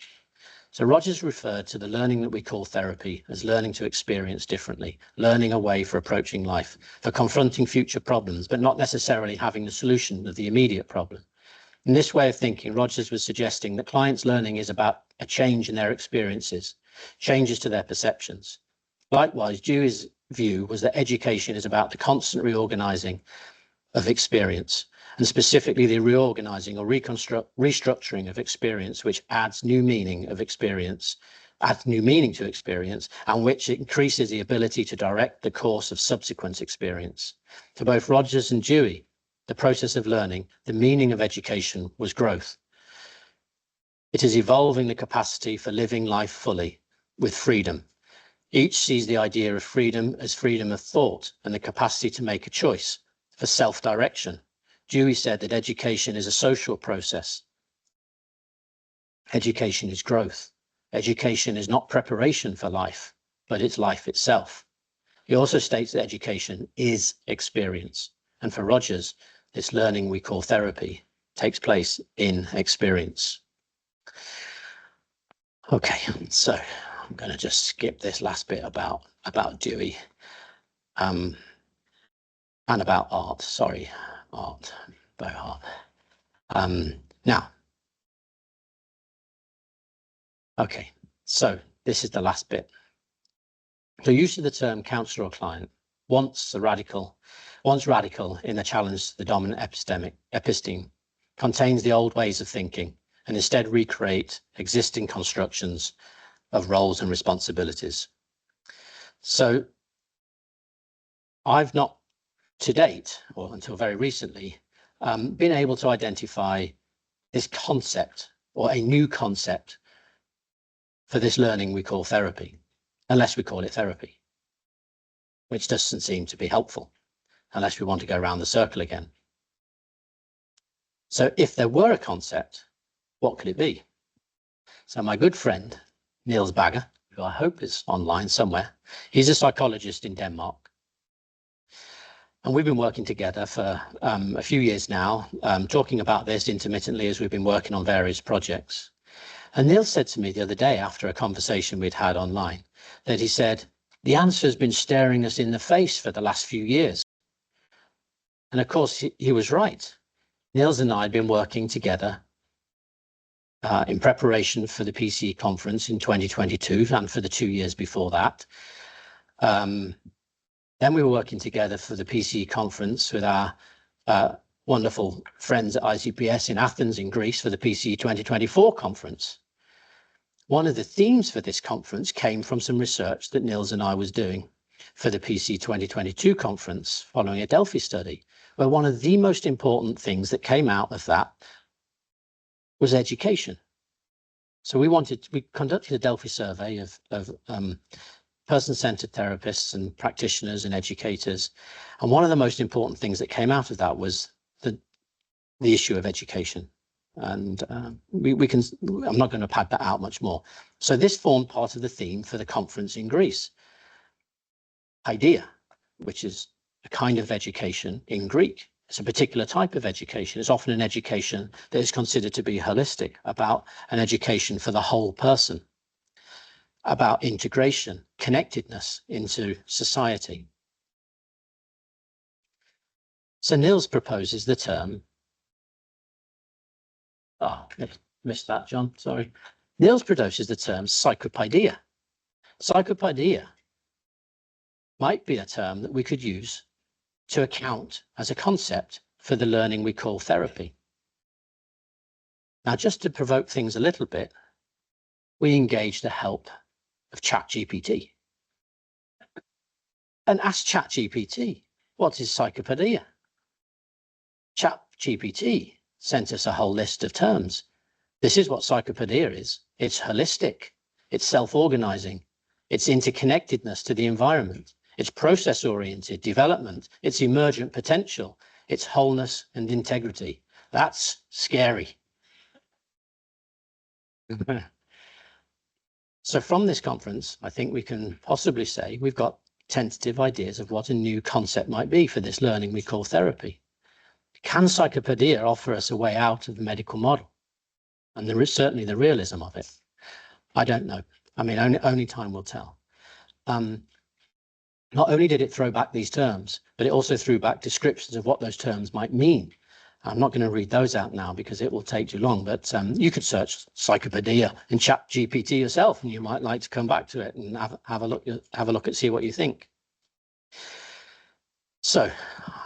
So Rogers referred to the learning that we call therapy as learning to experience differently, learning a way for approaching life, for confronting future problems, but not necessarily having the solution of the immediate problem. In this way of thinking, Rogers was suggesting that clients' learning is about a change in their experiences, changes to their perceptions. Likewise, Dewey's view was that education is about the constant reorganizing of experience, and specifically the reorganizing or restructuring of experience, which adds new meaning to experience, and which increases the ability to direct the course of subsequent experience. For both Rogers and Dewey, the process of learning, the meaning of education was growth. It is evolving the capacity for living life fully with freedom. Each sees the idea of freedom as freedom of thought and the capacity to make a choice for self-direction. Dewey said that education is a social process. Education is growth. Education is not preparation for life, but it's life itself. He also states that education is experience. And for Rogers, this learning we call therapy takes place in experience. Okay, so I'm going to just skip this last bit about Dewey and about art. Sorry, art, about art. Now, okay, so this is the last bit. The use of the term counselor or client, once radical in the challenge to the dominant episteme, contains the old ways of thinking and instead recreate existing constructions of roles and responsibilities. So I've not to date, or until very recently, been able to identify this concept or a new concept for this learning we call therapy, unless we call it therapy, which doesn't seem to be helpful unless we want to go around the circle again. So if there were a concept, what could it be? So my good friend, Niels Bagger, who I hope is online somewhere, he's a psychologist in Denmark. And we've been working together for a few years now, talking about this intermittently as we've been working on various projects. And Niels said to me the other day after a conversation we'd had online, that he said, The answer has been staring us in the face for the last few years. And of course, he was right. Niels and I had been working together in preparation for the PCE conference in 2022 and for the 2 years before that. Then we were working together for the PCE conference with our wonderful friends at ICPS in Athens in Greece for the PCE 2024 conference. One of the themes for this conference came from some research that Niels and I was doing for the PCE 2022 conference following a Delphi study, where one of the most important things that came out of that was education. So we conducted a Delphi survey of person-centered therapists and practitioners and educators. And one of the most important things that came out of that was the issue of education. And I'm not going to pad that out much more. So this formed part of the theme for the conference in Greece. Idea, which is a kind of education in Greek. It's a particular type of education. It's often an education that is considered to be holistic, about an education for the whole person, about integration, connectedness into society. So Niels proposes the term, missed that, John, sorry. Niels proposes the term psychopaedia. Psychopaedia might be a term that we could use to account as a concept for the learning we call therapy. Now, just to provoke things a little bit, we engage the help of ChatGPT and asked ChatGPT, what is psychopaedia? ChatGPT sent us a whole list of terms. This is what psychopaedia is. It's holistic, it's self-organizing, it's interconnectedness to the environment, it's process-oriented development, it's emergent potential, it's wholeness and integrity. That's scary. So from this conference, I think we can possibly say we've got tentative ideas of what a new concept might be for this learning we call therapy. Can psychopaedia offer us a way out of the medical model? And there is certainly the realism of it. I don't know. I mean, only time will tell. Not only did it throw back these terms, but it also threw back descriptions of what those terms might mean. I'm not going to read those out now because it will take too long, but you could search psychopaedia in ChatGPT yourself, and you might like to come back to it and have a look at see what you think. So,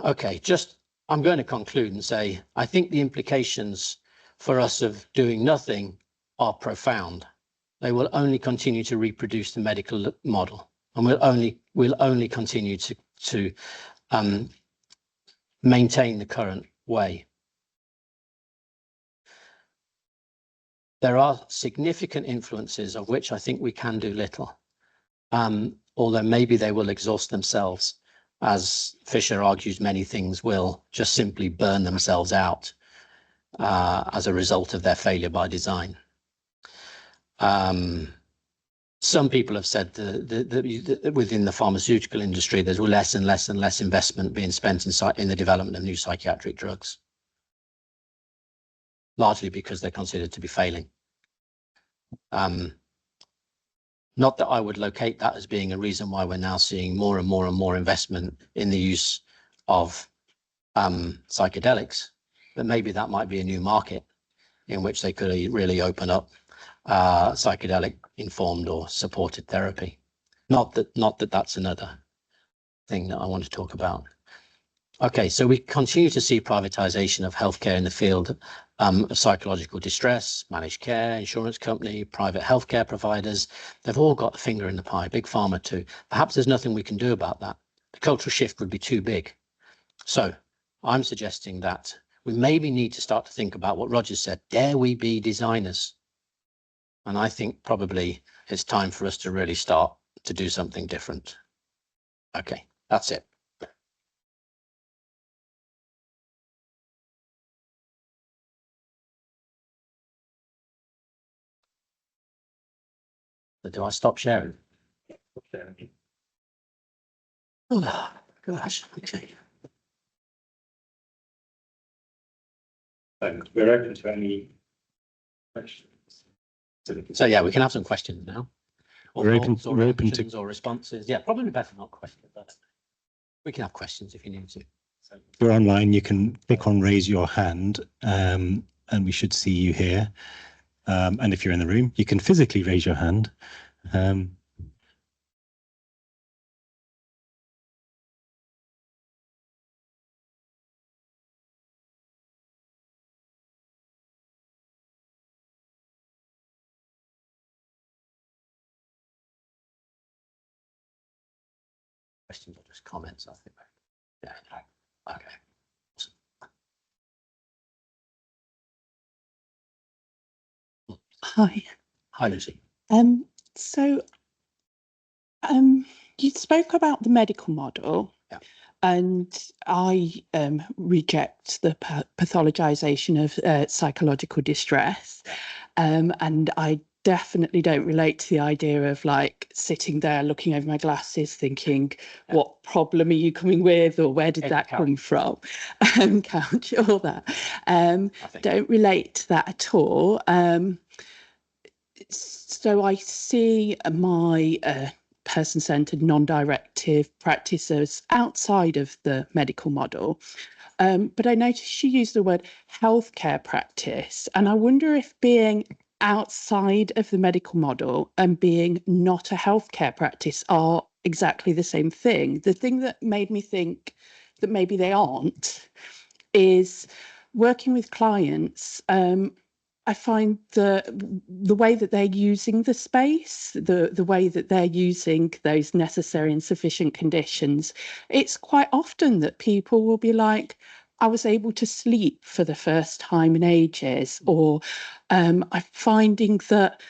okay, I'm going to conclude and say, I think the implications for us of doing nothing are profound. They will only continue to reproduce the medical model, and we'll only continue to maintain the current way. There are significant influences of which I think we can do little, although maybe they will exhaust themselves. As Fisher argues, many things will just simply burn themselves out as a result of their failure by design. Some people have said that within the pharmaceutical industry, there's less and less and less investment being spent in the development of new psychiatric drugs, largely because they're considered to be failing. Not that I would locate that as being a reason why we're now seeing more and more and more investment in the use of psychedelics, but maybe that might be a new market in which they could really open up psychedelic informed or supported therapy. Not that that's another thing that I want to talk about. Okay, so we continue to see privatization of healthcare in the field of psychological distress, managed care, insurance company, private healthcare providers. They've all got a finger in the pie, big pharma too. Perhaps there's nothing we can do about that. The cultural shift would be too big. So I'm suggesting that we maybe need to start to think about what Roger said, dare we be designers? And I think probably it's time for us to really start to do something different. Okay, that's it. So do I stop sharing? Oh, gosh, okay. We're open to any questions. So yeah, we can have some questions now. or We're open- thoughts or we're open to- reactions or responses. Yeah, probably better not questions, but we can have questions if you need to. So, If you're online, you can click on raise your hand, and we should see you here. And if you're in the room, you can physically raise your hand. questions or just comments, I think. Yeah. Okay. Hi. Hi, Lucy. So you spoke about the medical model, Yeah. and I reject the pathologization of psychological distress, and I definitely don't relate to the idea of like sitting there looking over my glasses thinking, Yeah. what problem are you coming with, or where did that come from? Couch, all that. I think. Don't relate to that at all. So I see my person-centered, non-directive practice as outside of the medical model. But I noticed you used the word healthcare practice, and I wonder if being outside of the medical model and being not a healthcare practice are exactly the same thing. The thing that made me think that maybe they aren't is working with clients. I find the way that they're using the space, the way that they're using those necessary and sufficient conditions, it's quite often that people will be like, I was able to sleep for the first time in ages, or I'm finding that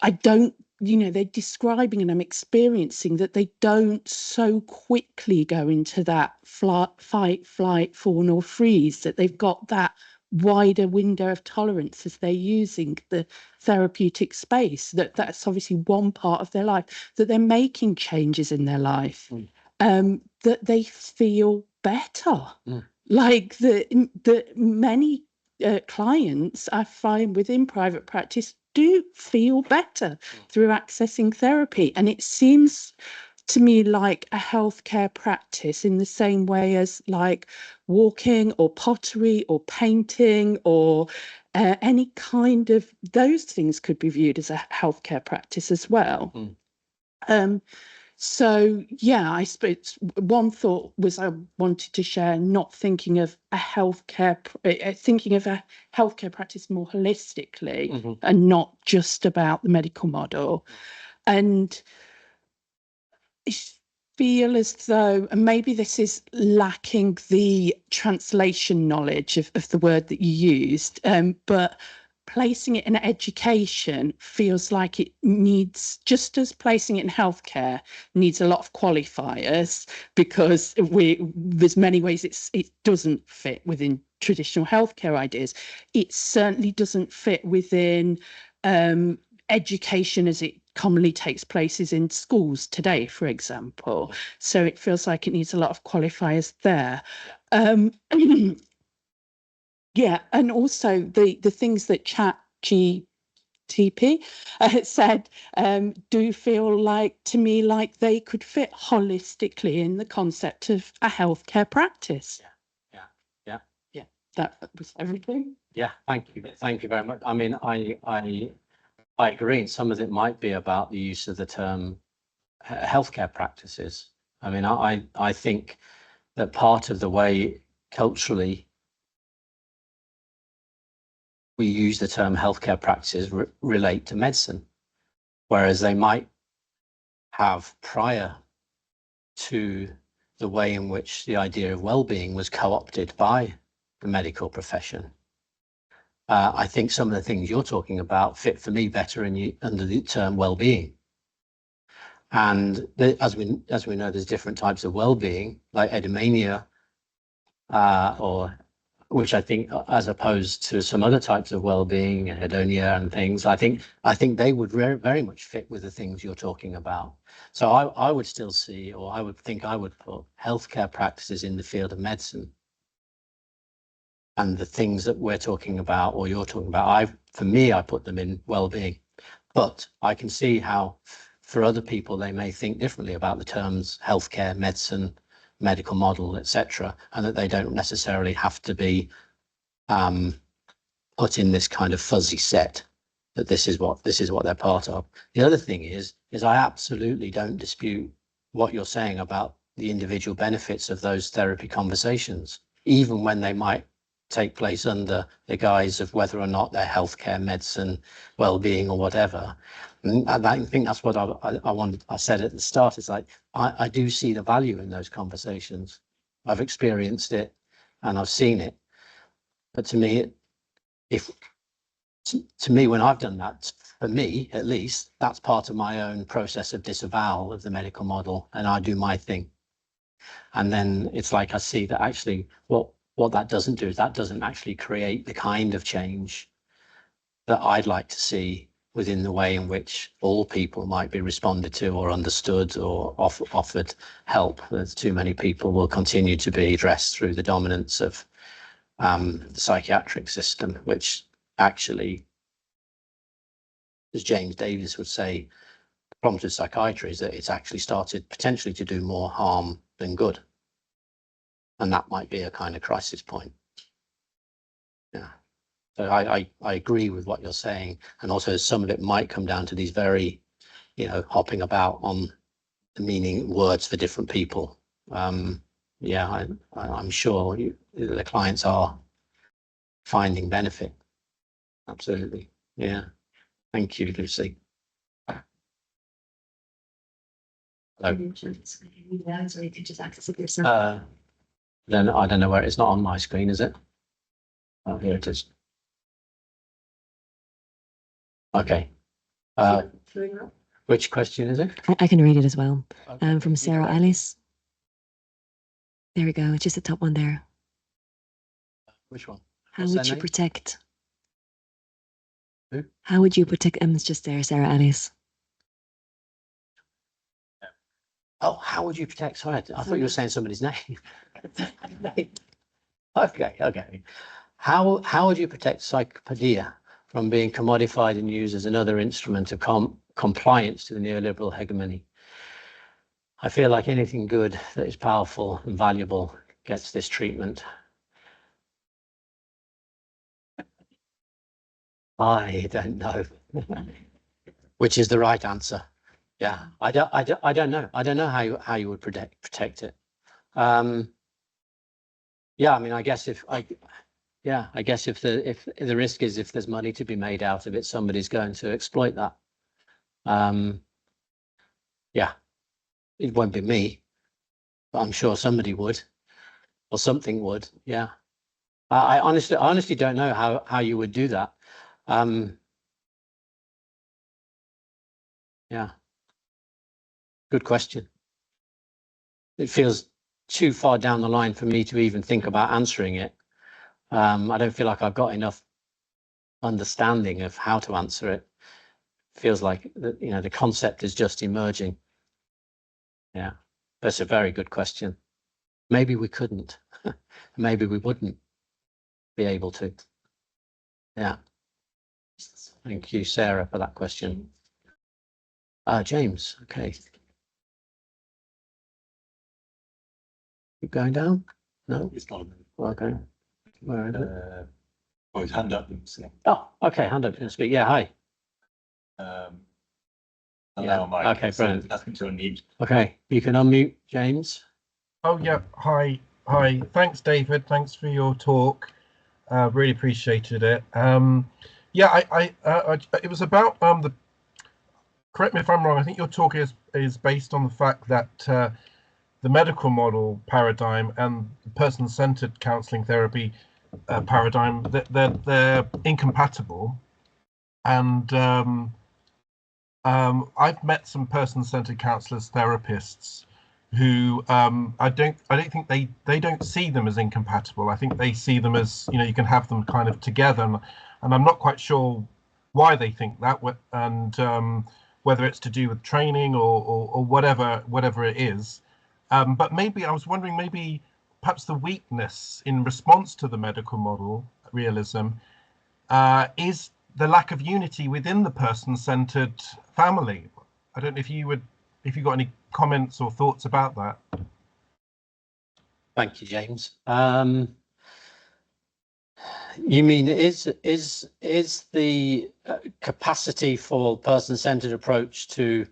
I don't, they're describing and I'm experiencing that they don't so quickly go into that fight, flight, fawn or freeze, that they've got that wider window of tolerance as they're using the therapeutic space. That's obviously one part of their life, that they're making changes in their life, that they feel better. Like the many clients I find within private practice do feel better through accessing therapy, and it seems to me like a healthcare practice in the same way as like walking or pottery or painting or any kind of those things could be viewed as a healthcare practice as well. So yeah, I suppose one thought was I wanted to share not thinking of a healthcare, thinking of a healthcare practice more holistically and not just about the medical model. And I feel as though, and maybe this is lacking the translation knowledge of the word that you used, but placing it in education feels like it needs, just as placing it in healthcare needs a lot of qualifiers, because there's many ways it doesn't fit within traditional healthcare ideas. It certainly doesn't fit within education as it commonly takes places in schools today, for example. So it feels like it needs a lot of qualifiers there. Yeah, and also the things that ChatGPT said do feel like, to me, like they could fit holistically in the concept of a healthcare practice. Yeah, that was everything. Yeah, thank you very much. I mean, I agree, and some of it might be about the use of the term healthcare practices. I mean, I think that part of the way culturally we use the term healthcare practices relate to medicine, whereas they might have prior to the way in which the idea of well-being was co-opted by the medical profession. I think some of the things you're talking about fit for me better under the term well-being. And as we know, there's different types of well-being, like eudaimonia, or which I think, as opposed to some other types of well-being, hedonia and things, I think they would very much fit with the things you're talking about. So I would still see, or I would think I would put healthcare practices in the field of medicine. And the things that we're talking about, or you're talking about, for me, I put them in well-being. But I can see how for other people, they may think differently about the terms healthcare, medicine, medical model, etc., and that they don't necessarily have to be put in this kind of fuzzy set that this is what they're part of. The other thing is I absolutely don't dispute what you're saying about the individual benefits of those therapy conversations, even when they might take place under the guise of whether or not they're healthcare, medicine, well-being, or whatever. And I think that's what I said at the start. It's like I do see the value in those conversations. I've experienced it and I've seen it. But to me, when I've done that, for me at least, that's part of my own process of disavowal of the medical model, and I do my thing. And then it's like I see that actually what that doesn't do is that doesn't actually create the kind of change that I'd like to see within the way in which all people might be responded to or understood or offered help. There's too many people will continue to be addressed through the dominance of the psychiatric system, which actually, as James Davies would say, the problem with psychiatry is that it's actually started potentially to do more harm than good. And that might be a kind of crisis point. Yeah. So I agree with what you're saying. And also some of it might come down to these very, hopping about on the meaning words for different people. Yeah, I'm sure the clients are finding benefit. Absolutely. Yeah. Thank you, Lucy. Hello. So you can just access it yourself. Then I don't know where it's not on my screen, is it? Oh, here it is. Okay. Which question is it? I can read it as well. Okay. From Sarah Ellis. There we go. It's just the top one there. Which one? How What's would their you name? protect? Who? How would you protect? It's just there, Sarah Ellis. Oh, how would you protect? Sorry, I thought you were saying somebody's name. Okay. How would you protect psychopedia from being commodified and used as another instrument of compliance to the neoliberal hegemony? I feel like anything good that is powerful and valuable gets this treatment. I don't know. Which is the right answer. Yeah, I don't know. I don't know how you would protect it. Yeah, I mean, I guess if the risk is if there's money to be made out of it, somebody's going to exploit that. Yeah, it won't be me, but I'm sure somebody would, or something would. Yeah, I honestly don't know how you would do that. Yeah, good question. It feels too far down the line for me to even think about answering it. I don't feel like I've got enough understanding of how to answer it. Feels like the concept is just emerging. Yeah, that's a very good question. Maybe we couldn't. Maybe we wouldn't be able to. Yeah. Thank you, Sarah, for that question. James. Okay. Keep going down. No. It's not. Okay. Where is it? Oh, his hand up. Oh, okay. Hand up to speak. Yeah. Hi. Allow Mike. Okay, brilliant. Nothing to unmute. Okay, you can unmute, James. Oh yeah, hi. Thanks, David. Thanks for your talk. Really appreciated it. Yeah, it was about the. Correct me if I'm wrong. I think your talk is based on the fact that the medical model paradigm and the person-centered counselling therapy paradigm they're incompatible, and I've met some person-centered counsellors, therapists, who I don't think they don't see them as incompatible. I think they see them as, you can have them kind of together, and I'm not quite sure why they think that, and whether it's to do with training or whatever it is. But maybe I was wondering, maybe perhaps the weakness in response to the medical model realism is the lack of unity within the person-centered family. I don't know if you got any comments or thoughts about that. Thank you, James. You mean is the capacity for person-centered approach to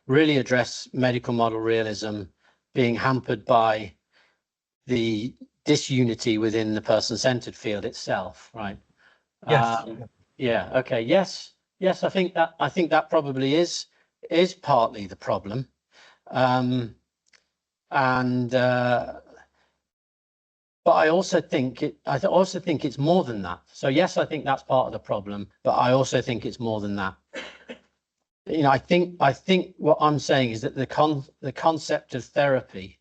really address medical model realism being hampered by the disunity within the person-centered field itself, right? Yes. Yeah. Okay. Yes. I think that probably is partly the problem, but I also think it's more than that. So yes, I think that's part of the problem, but I also think it's more than that. You know, I think what I'm saying is that the concept of therapy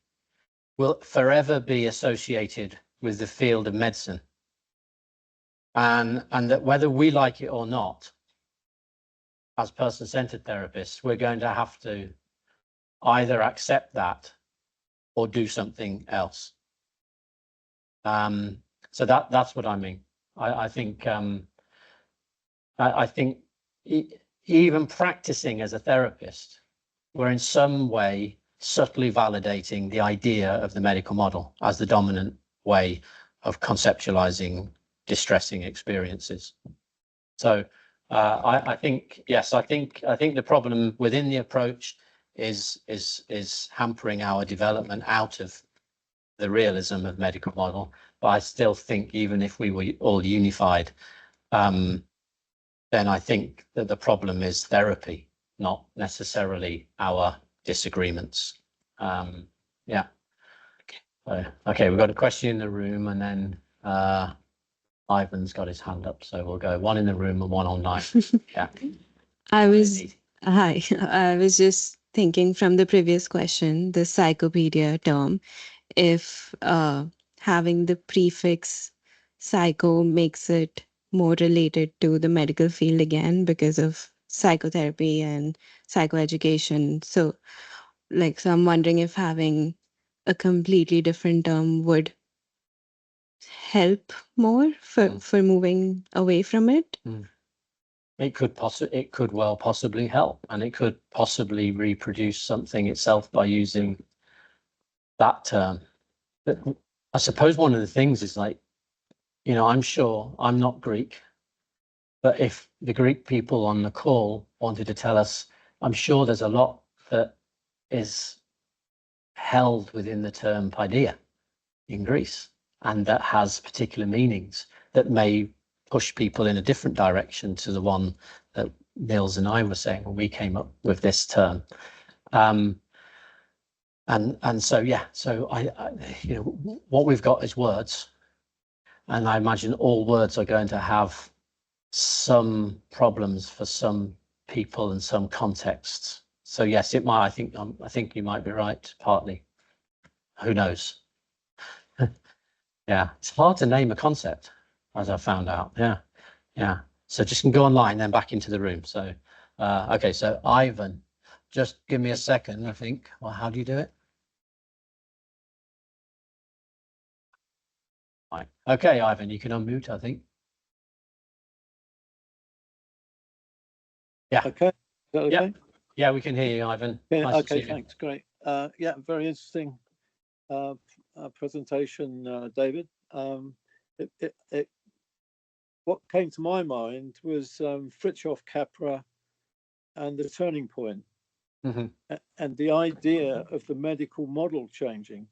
will forever be associated with the field of medicine, and that whether we like it or not, as person-centered therapists, we're going to have to either accept that or do something else. So that's what I mean. I think even practicing as a therapist, we're in some way subtly validating the idea of the medical model as the dominant way of conceptualizing distressing experiences. So I think, yes, I think the problem within the approach is hampering our development out of the realism of medical model. But I still think even if we were all unified, then I think that the problem is therapy, not necessarily our disagreements. Yeah. Okay, we've got a question in the room, and then Ivan's got his hand up, so we'll go one in the room and one online. Yeah. I was just thinking from the previous question, the psychopedia term, if having the prefix psycho makes it more related to the medical field again because of psychotherapy and psychoeducation. So I'm wondering if having a completely different term would help more for moving away from it. It could well possibly help, and it could possibly reproduce something itself by using that term. But I suppose one of the things is, like, you know, I'm sure I'm not Greek, but if the Greek people on the call wanted to tell us, I'm sure there's a lot that is held within the term paideia in Greece, and that has particular meanings that may push people in a different direction to the one that Nils and I were saying when we came up with this term. And so, yeah, so I you know, what we've got is words, and I imagine all words are going to have some problems for some people in some contexts. So yes, it might. I think you might be right, partly. Who knows? Yeah, it's hard to name a concept, as I found out. Yeah. So just can go online, then back into the room. So, okay. So Ivan, just give me a second. I think. Well, how do you do it? Right. Okay, Ivan, you can unmute, I think. Yeah. Okay. Is that okay? Yeah, we can hear you, Ivan. Yeah, Nice to okay, see you. thanks. Great. Yeah, very interesting presentation, David. What came to my mind was Fritjof Capra and the turning point, and the idea of the medical model changing.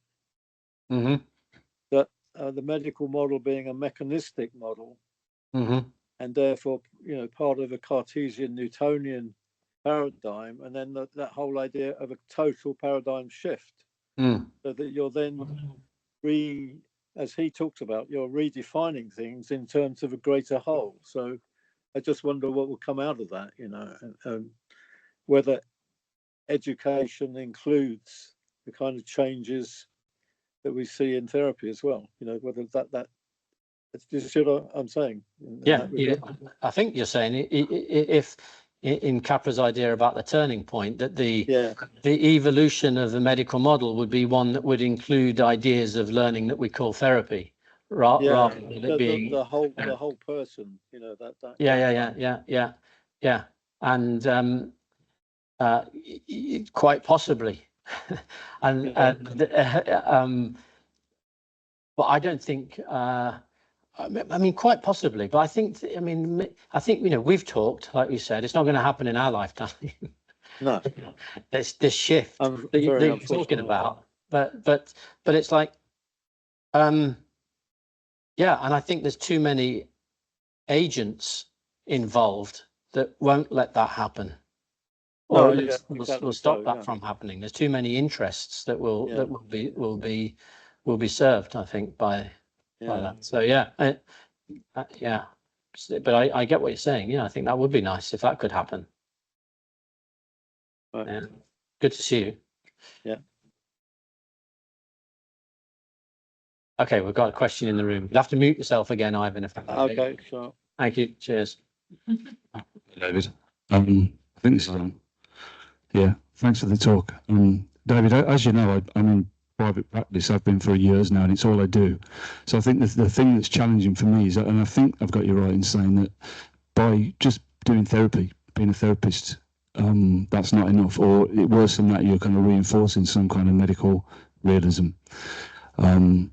That the medical model being a mechanistic model, and therefore, you know, part of a Cartesian Newtonian paradigm, and then that whole idea of a total paradigm shift, so that you're then as he talked about, you're redefining things in terms of a greater whole. So I just wonder what will come out of that, you know, and whether education includes the kind of changes that we see in therapy as well, you know, whether that you see what I'm saying? Yeah, I think you're saying if in Capra's idea about the turning point, that the evolution of the medical model would be one that would include ideas of learning that we call therapy, rather than it being the whole person, you know, that. Yeah. And Quite possibly, and but I don't think. I mean, quite possibly, but I think. I mean, I think we've talked, like you said, it's not going to happen in our lifetime. No, this shift that you're talking about, but it's like, yeah, and I think there's too many agents involved that won't let that happen, or at least will stop that from happening. There's too many interests that will be served, I think, by that. So yeah, yeah. But I get what you're saying. Yeah, I think that would be nice if that could happen. Right. Yeah. Good to see you. Yeah. Okay, we've got a question in the room. You'll have to mute yourself again, Ivan. If that's okay, sure. Thank you. Cheers. David, I think this is on. Yeah, thanks for the talk. David, as you know, I'm in private practice. I've been for years now, and it's all I do. So I think the thing that's challenging for me is, and I think I've got you right in saying that by just doing therapy, being a therapist, that's not enough, or worse than that, you're kind of reinforcing some kind of medical realism. You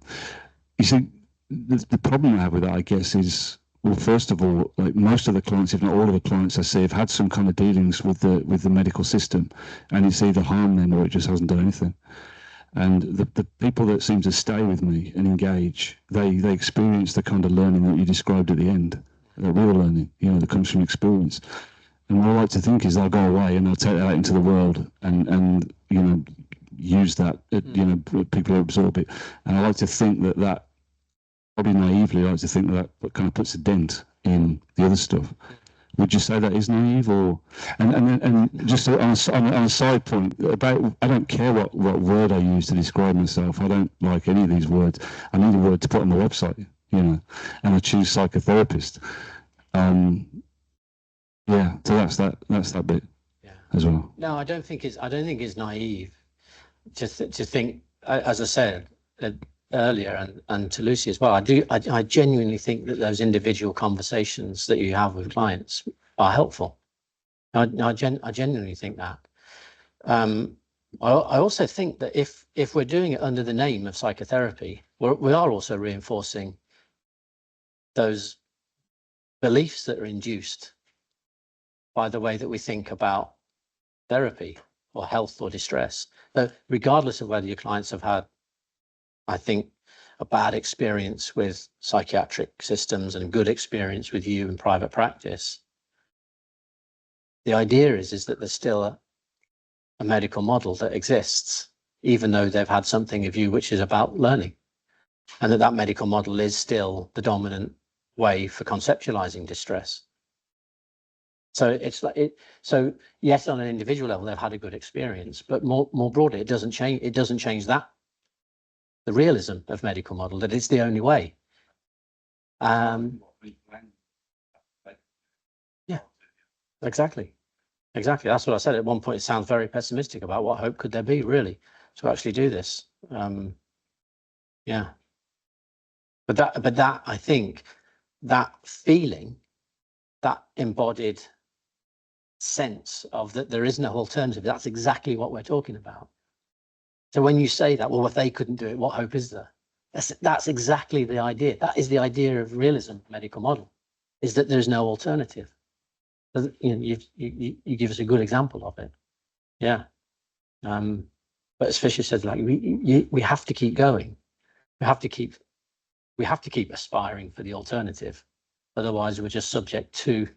see, the problem I have with that, I guess, is, well, first of all, like most of the clients, if not all of the clients I see, have had some kind of dealings with the medical system, and it's either harmed them or it just hasn't done anything. And the people that seem to stay with me and engage, they experience the kind of learning that you described at the end, the real learning, that comes from experience. And what I like to think is they'll go away and they'll take that out into the world and use that, people absorb it. And I like to think that probably naively, I like to think that kind of puts a dent in the other stuff. Would you say that is naive, or and just on a side point about, I don't care what word I use to describe myself. I don't like any of these words. I need a word to put on the website, and I choose psychotherapist. Yeah, so that's that bit as well. No, I don't think it's naive to think, as I said earlier, and to Lucy as well. I genuinely think that those individual conversations that you have with clients are helpful. I genuinely think that. I also think that if we're doing it under the name of psychotherapy, we are also reinforcing those beliefs that are induced by the way that we think about therapy or health or distress. So regardless of whether your clients have had, I think, a bad experience with psychiatric systems and a good experience with you in private practice, the idea is that there's still a medical model that exists, even though they've had something of you which is about learning, and that medical model is still the dominant way for conceptualizing distress. So it's like so yes, on an individual level they've had a good experience, but more broadly it doesn't change that, the realism of medical model, that it's the only way. Yeah, exactly. That's what I said at one point. It sounds very pessimistic about what hope could there be really to actually do this. Yeah, but that I think that feeling, that embodied sense of that there is no alternative, that's exactly what we're talking about. So when you say that, well, if they couldn't do it, what hope is there? That's exactly the idea. That is the idea of realism medical model, is that there's no alternative. You give us a good example of it. Yeah. But as Fisher said, like we have to keep going. We have to keep aspiring for the alternative. Otherwise we're just subject to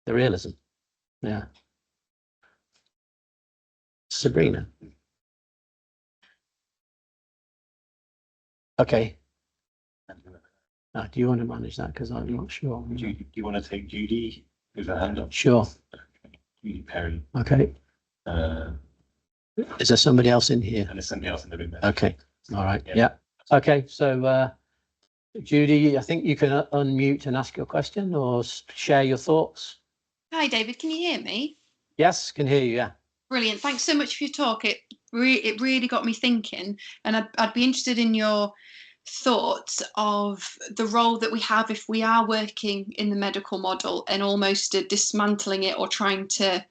the realism. Yeah. Sabrina. Okay. Do you want to manage that? Because I'm not sure. Do you want to take Judy with her hand up? Sure. Judy Perry. Okay. Is there somebody else in here? And there's somebody else in the room there. Okay. All right. Yeah. Okay. So, Judy, I think you can unmute and ask your question or share your thoughts. Hi, David. Can you hear me? Yes, can hear you. Yeah. Brilliant. Thanks so much for your talk. It really got me thinking, and I'd be interested in your thoughts of the role that we have if we are working in the medical model and almost dismantling it or trying to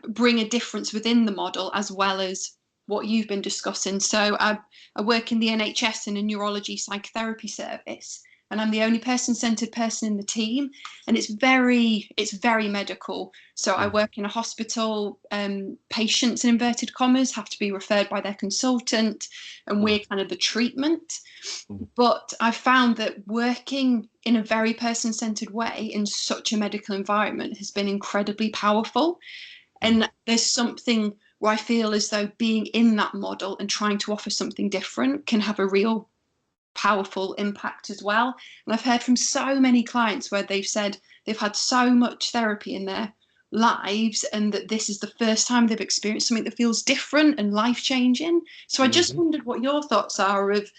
bring a difference within the model as well as what you've been discussing. So I work in the NHS in a neurology psychotherapy service, and I'm the only person-centered person in the team, and it's very medical. So I work in a hospital. Patients, in inverted commas, have to be referred by their consultant, and we're kind of the treatment. But I found that working in a very person-centered way in such a medical environment has been incredibly powerful. And there's something where I feel as though being in that model and trying to offer something different can have a real powerful impact as well. And I've heard from so many clients where they've said they've had so much therapy in their lives and that this is the first time they've experienced something that feels different and life-changing. So I just wondered what your thoughts are of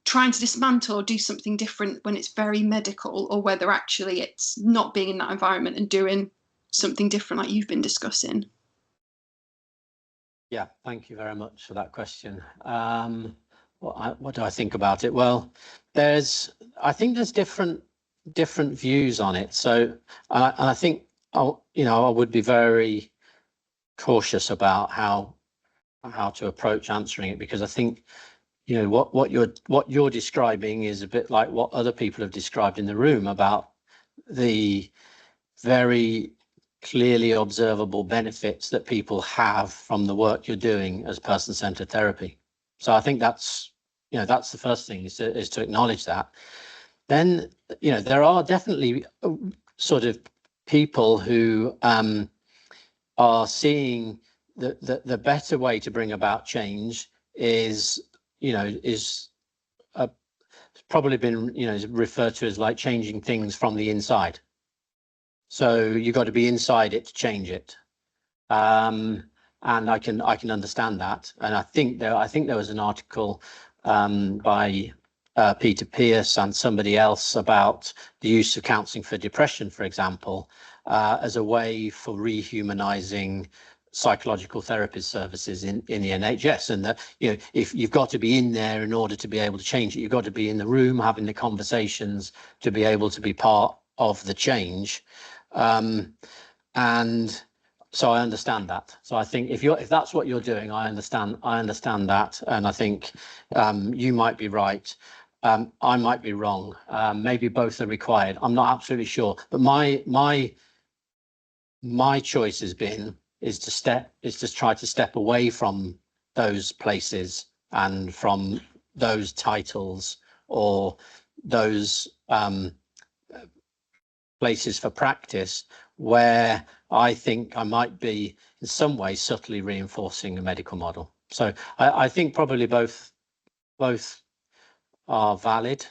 trying to dismantle or do something different when it's very medical, or whether actually it's not being in that environment and doing something different like you've been discussing. Yeah, thank you very much for that question. What do I think about it? Well, I think there's different views on it. So, and I think I would be very cautious about how to approach answering it, because I think what you're describing is a bit like what other people have described in the room about the very clearly observable benefits that people have from the work you're doing as person-centered therapy. So I think that's the first thing is to acknowledge that. Then there are definitely sort of people who are seeing the better way to bring about change is probably been referred to as like changing things from the inside. So you've got to be inside it to change it, and I can understand that. And I think there was an article by Peter Pierce and somebody else about the use of counselling for depression, for example, as a way for rehumanizing psychological therapy services in the NHS, and that if you've got to be in there in order to be able to change it, you've got to be in the room having the conversations to be able to be part of the change. And so I understand that. So I think if that's what you're doing, I understand that, and I think you might be right. I might be wrong. Maybe both are required. I'm not absolutely sure. But my choice has been is to try to step away from those places and from those titles or those places for practice where I think I might be in some way subtly reinforcing a medical model. So I think probably both are valid.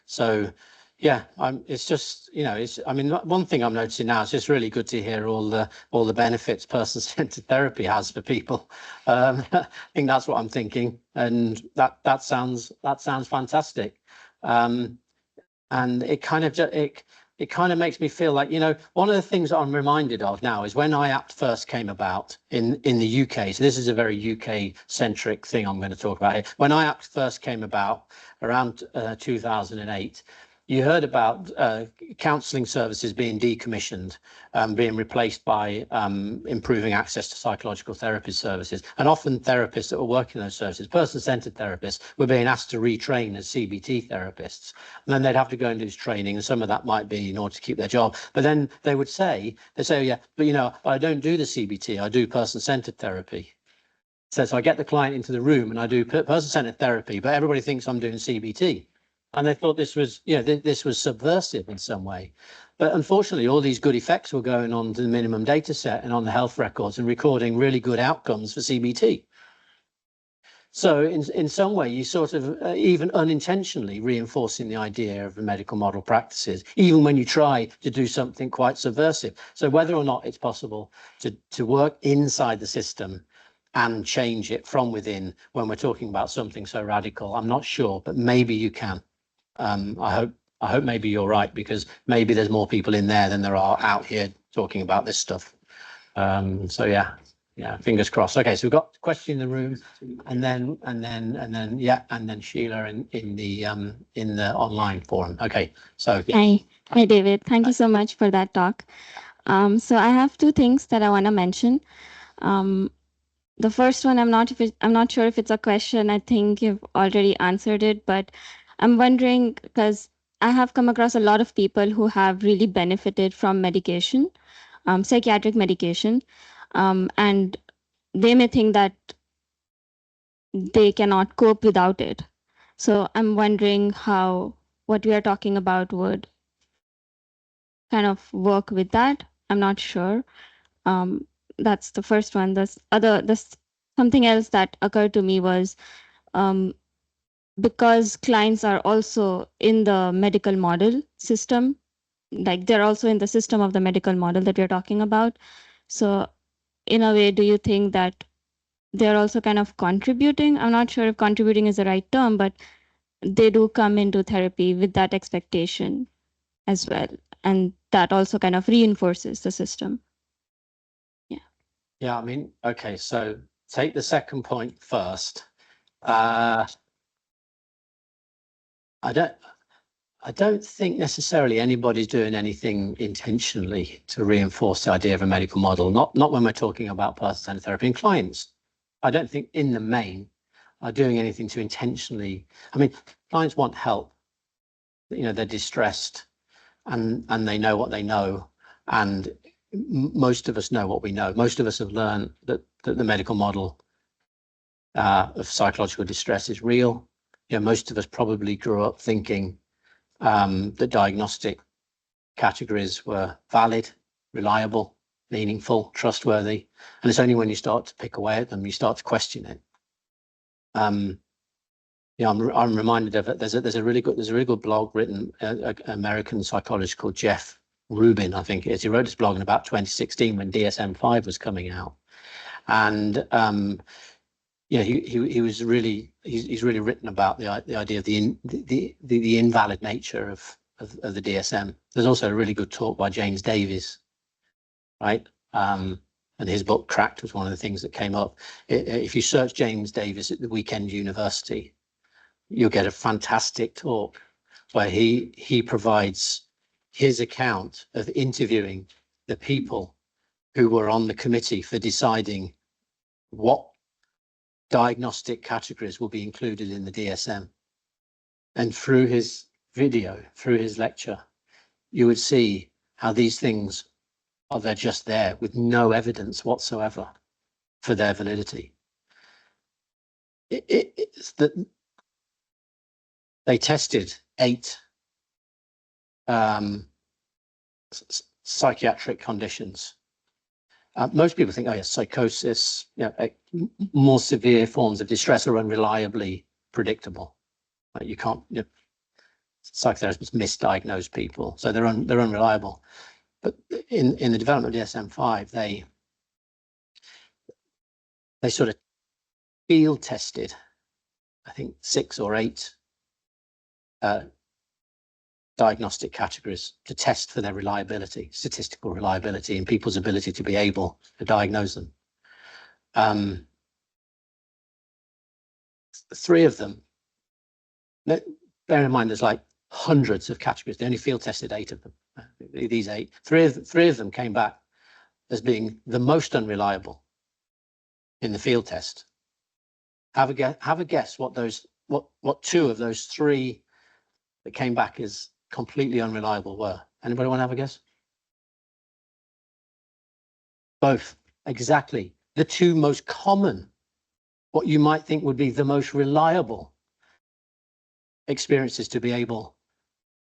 So yeah, it's just one thing I'm noticing now, it's just really good to hear all the benefits person-centered therapy has for people. I think that's what I'm thinking, and that sounds fantastic. And it kind of makes me feel like, one of the things that I'm reminded of now is when IAPT first came about in the UK. So this is a very UK centric thing I'm going to talk about here. When IAPT first came about around 2008, you heard about counselling services being decommissioned, being replaced by improving access to psychological therapy services. And often therapists that were working in those services, person-centered therapists, were being asked to retrain as CBT therapists. And then they'd have to go and do this training, and some of that might be in order to keep their job. But then they'd say, oh, yeah, but I don't do the CBT, I do person-centered therapy. So I get the client into the room and I do person-centered therapy, but everybody thinks I'm doing CBT. And they thought this was, this was subversive in some way. But unfortunately, all these good effects were going on to the minimum data set and on the health records and recording really good outcomes for CBT. So in some way, you sort of even unintentionally reinforcing the idea of the medical model practices, even when you try to do something quite subversive. So whether or not it's possible to work inside the system and change it from within when we're talking about something so radical, I'm not sure, but maybe you can. I hope maybe you're right, because maybe there's more people in there than there are out here talking about this stuff. So yeah, fingers crossed. Okay, so we've got a question in the room, and then Sheila in the online forum. Okay, so Hi David, thank you so much for that talk. So I have two things that I want to mention. The first one, I'm not sure if it's a question. I think you've already answered it, but I'm wondering because I have come across a lot of people who have really benefited from medication, psychiatric medication, and they may think that they cannot cope without it. So I'm wondering how what we are talking about would kind of work with that. I'm not sure. That's the first one. This something else that occurred to me was because clients are also in the medical model system, like they're also in the system of the medical model that we're talking about. So in a way, do you think that they're also kind of contributing? I'm not sure if contributing is the right term, but they do come into therapy with that expectation as well. And that also kind of reinforces the system. Yeah, I mean, okay, so take the second point first. I don't think necessarily anybody's doing anything intentionally to reinforce the idea of a medical model, not when we're talking about person-centered therapy. And clients, I don't think in the main are doing anything to intentionally. I mean, clients want help. You know, they're distressed and they know what they know. And most of us know what we know. Most of us have learned that the medical model of psychological distress is real. You know, most of us probably grew up thinking that diagnostic categories were valid, reliable, meaningful, trustworthy. And it's only when you start to pick away at them, you start to question it. Yeah, I'm reminded of it. There's a really good blog written, an American psychologist called Jeff Rubin, I think it is. He wrote this blog in about 2016 when DSM-5 was coming out. And yeah, he's really written about the idea of the invalid nature of the DSM. There's also a really good talk by James Davies, right? And his book Cracked was one of the things that came up. If you search James Davies at the Weekend University, you'll get a fantastic talk where he provides his account of interviewing the people who were on the committee for deciding what diagnostic categories will be included in the DSM. And through his video, through his lecture, you would see how these things they're just there with no evidence whatsoever for their validity. It's that they tested 8 psychiatric conditions. Most people think, oh yes, psychosis, more severe forms of distress are unreliably predictable. You can't, psychotherapists misdiagnose people, so they're unreliable. But in the development of DSM-5, they sort of field tested, I think 6 or 8 diagnostic categories to test for their reliability, statistical reliability, and people's ability to be able to diagnose them. 3 of them, bear in mind there's like hundreds of categories, they only field tested 8 of them. These 8, 3 of them came back as being the most unreliable in the field test. Have a guess what 2 of those 3 that came back as completely unreliable were. Anybody want to have a guess? Both, exactly. The 2 most common, what you might think would be the most reliable experiences to be able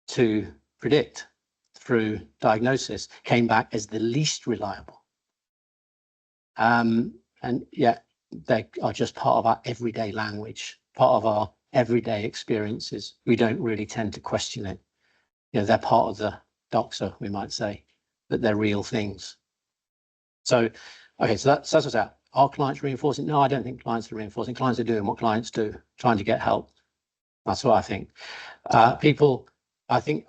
to predict through diagnosis came back as the least reliable. And yeah, they are just part of our everyday language, part of our everyday experiences. We don't really tend to question it. They're part of the doxa, we might say, that they're real things. So, okay, so that's what's out. Are clients reinforcing? No, I don't think clients are reinforcing. Clients are doing what clients do, trying to get help. That's what I think. People, I think,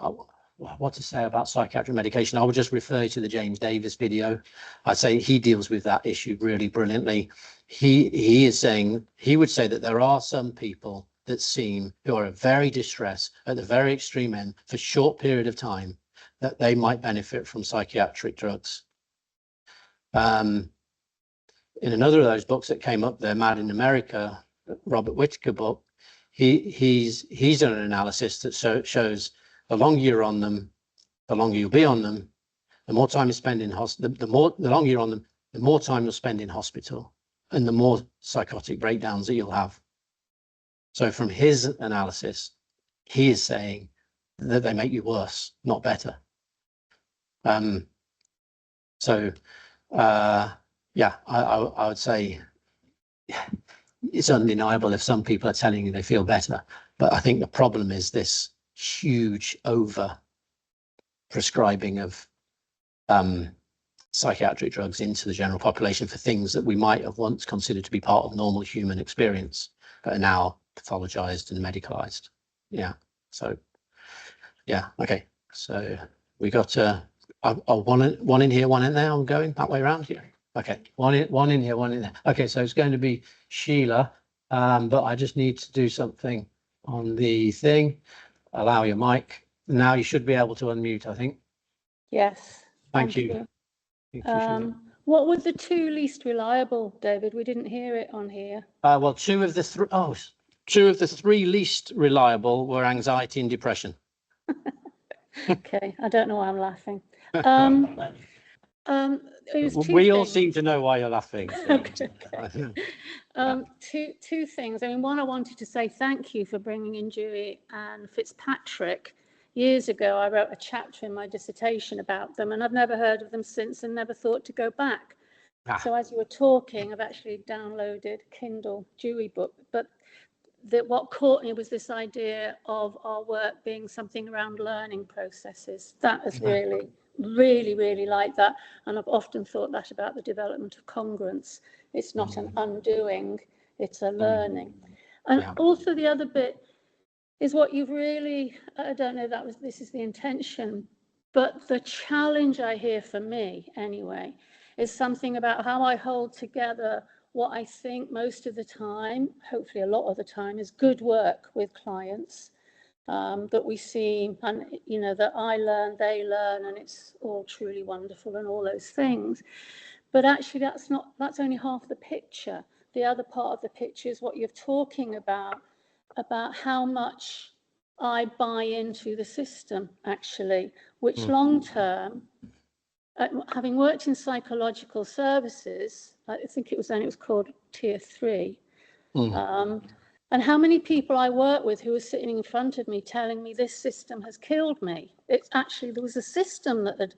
what to say about psychiatric medication? I would just refer you to the James Davies video. I'd say he deals with that issue really brilliantly. He is saying, he would say that there are some people that seem who are very distressed at the very extreme end for a short period of time, that they might benefit from psychiatric drugs. In another of those books that came up there, Mad in America, Robert Whitaker book, he's done an analysis that shows the longer you're on them, the longer you'll be on them, the more time you spend in hospital, the longer you're on them, the more time you'll spend in hospital, and the more psychotic breakdowns that you'll have. So from his analysis, he is saying that they make you worse, not better. Yeah, I would say it's undeniable if some people are telling you they feel better, but I think the problem is this huge over prescribing of psychiatric drugs into the general population for things that we might have once considered to be part of normal human experience, but are now pathologized and medicalized. Yeah, so yeah, okay, so we got one in here, one in there. I'm going that way around here. Okay, one in here, one in there. Okay, so it's going to be Sheila, but I just need to do something on the thing. Allow your mic. Now you should be able to unmute, I think. Yes. Thank you. What were the two least reliable, David? We didn't hear it on here. Well, two of the three least reliable were anxiety and depression. Okay, I don't know why I'm laughing. It was we all seem to know why you're laughing. So. Okay. Two things. I mean, one, I wanted to say thank you for bringing in Dewey and Fitzpatrick. Years ago, I wrote a chapter in my dissertation about them, and I've never heard of them since and never thought to go back. So as you were talking, I've actually downloaded Kindle Dewey book, but what caught me was this idea of our work being something around learning processes. That is really like that, and I've often thought that about the development of congruence. It's not an undoing, it's a learning. And also the other bit is what you've really, I don't know, this is the intention, but the challenge I hear for me anyway is something about how I hold together what I think most of the time, hopefully a lot of the time, is good work with clients that we see, and that I learn, they learn, and it's all truly wonderful and all those things. But actually that's only half the picture. The other part of the picture is what you're talking about how much I buy into the system, actually, which long term, having worked in psychological services, I think it was called Tier 3, and how many people I work with who are sitting in front of me telling me this system has killed me. It's actually, there was a system that had,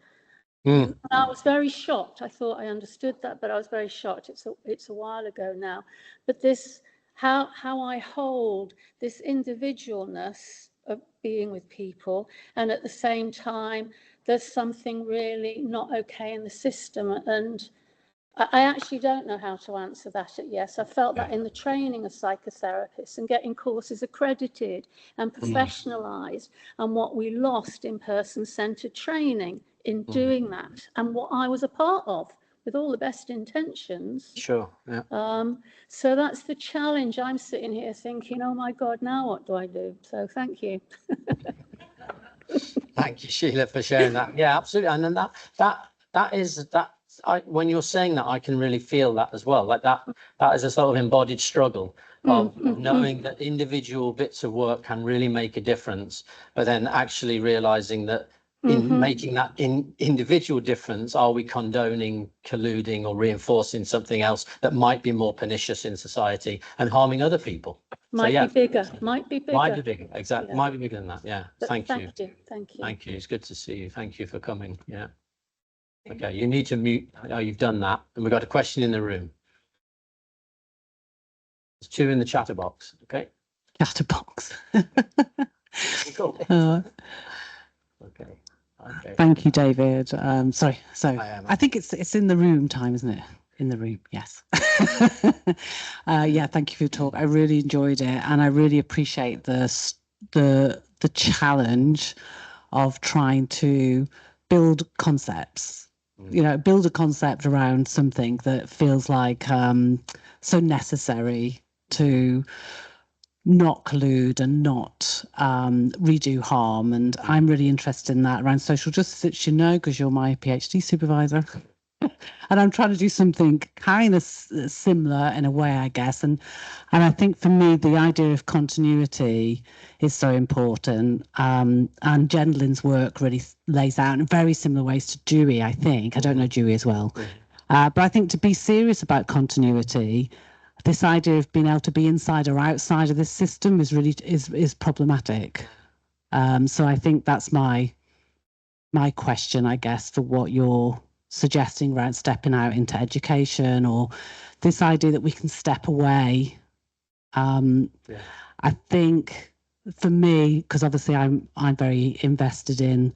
I was very shocked. I thought I understood that, but I was very shocked. It's a while ago now. But this, how I hold this individualness of being with people, and at the same time, there's something really not okay in the system. And I actually don't know how to answer that at yes. I felt that in the training of psychotherapists and getting courses accredited and professionalized, and what we lost in person-centered training in doing that, and what I was a part of with all the best intentions. Sure. Yeah. So that's the challenge. I'm sitting here thinking, oh my God, now what do I do? So thank you. Thank you, Sheila, for sharing that. Yeah, absolutely. And then that is when you're saying that, I can really feel that as well. Like that is a sort of embodied struggle of knowing that individual bits of work can really make a difference, but then actually realizing that in making that individual difference, are we condoning, colluding, or reinforcing something else that might be more pernicious in society and harming other people? Might be bigger. Exactly. Yeah. Might be bigger than that. Yeah. But thank you. Thank you. It's good to see you. Thank you for coming. Yeah. Okay. You need to mute. Oh, you've done that. And we've got a question in the room. There's two in the chatter box. Okay. Chatterbox. Okay. Thank you, David. Sorry. So I think it's in the room time, isn't it? In the room, yes. Yeah, thank you for your talk. I really enjoyed it, and I really appreciate the challenge of trying to build concepts. Build a concept around something that feels like so necessary to not collude and not redo harm. And I'm really interested in that around social justice, you know, because you're my PhD supervisor. And I'm trying to do something kind of similar in a way, I guess. And I think for me, the idea of continuity is so important. And Gendlin's work really lays out in very similar ways to Dewey, I think. I don't know Dewey as well. But I think to be serious about continuity, this idea of being able to be inside or outside of this system is really is problematic. So I think that's my question, I guess, for what you're suggesting around stepping out into education, or this idea that we can step away. I think for me, because obviously I'm very invested in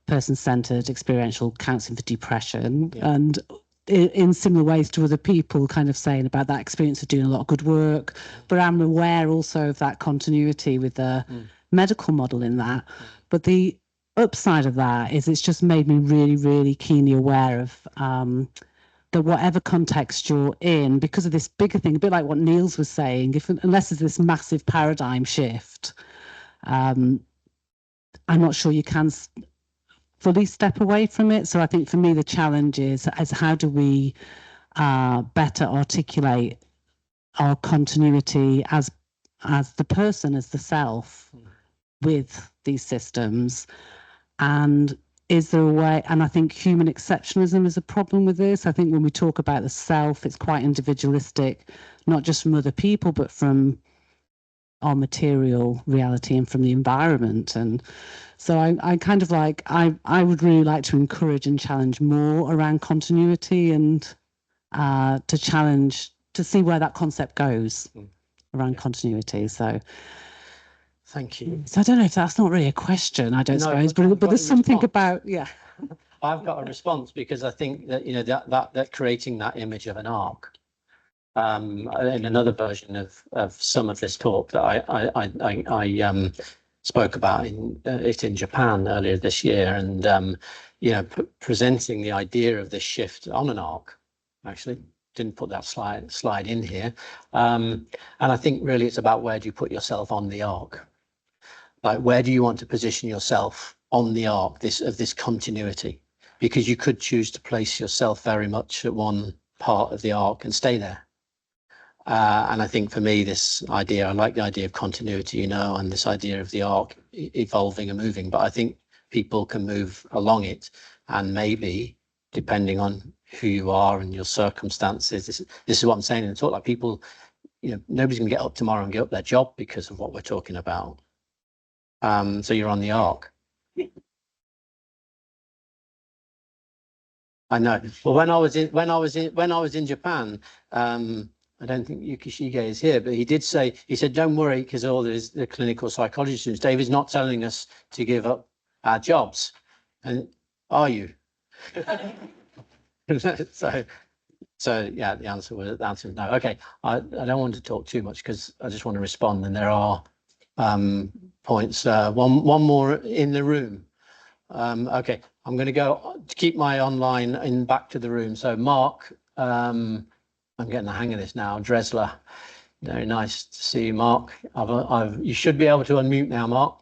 person-centered experiential counselling for depression, and in similar ways to other people kind of saying about that experience of doing a lot of good work, but I'm aware also of that continuity with the medical model in that. But the upside of that is it's just made me really, really keenly aware of that whatever context you're in, because of this bigger thing, a bit like what Niels was saying, unless there's this massive paradigm shift, I'm not sure you can fully step away from it. So I think for me, the challenge is how do we better articulate our continuity as the person, as the self with these systems. And is there a way, and I think human exceptionalism is a problem with this. I think when we talk about the self, it's quite individualistic, not just from other people, but from our material reality and from the environment. And so I kind of like, I would really like to encourage and challenge more around continuity, and to challenge, to see where that concept goes around continuity. So thank you. So I don't know if that's not really a question, I don't suppose, but there's something about, I've got a response, because I think that, you know, that creating that image of an arc, in another version of some of this talk that I spoke about in Japan earlier this year, and you know, presenting the idea of this shift on an arc. Actually, didn't put that slide in here, and I think really it's about, where do you put yourself on the arc? Like, where do you want to position yourself on the arc of this continuity? Because you could choose to place yourself very much at one part of the arc and stay there. And I think for me, this idea, I like the idea of continuity, you know, and this idea of the arc evolving and moving. But I think people can move along it, and maybe depending on who you are and your circumstances, this is what I'm saying in the talk. Like, people, you know, nobody's gonna get up tomorrow and give up their job because of what we're talking about. So you're on the arc. I know. Well, when I was in Japan, I don't think Yukishige is here, but he did say, he said, don't worry, because all the clinical psychology students, David's not telling us to give up our jobs. And are you? So yeah, the answer was no. Okay, I don't want to talk too much, because I just want to respond, and there are points. One more in the room. Okay, I'm going to go to keep my online in back to the room. So Mark, I'm getting the hang of this now. Dresler, very nice to see you, Mark. You should be able to unmute now, Mark.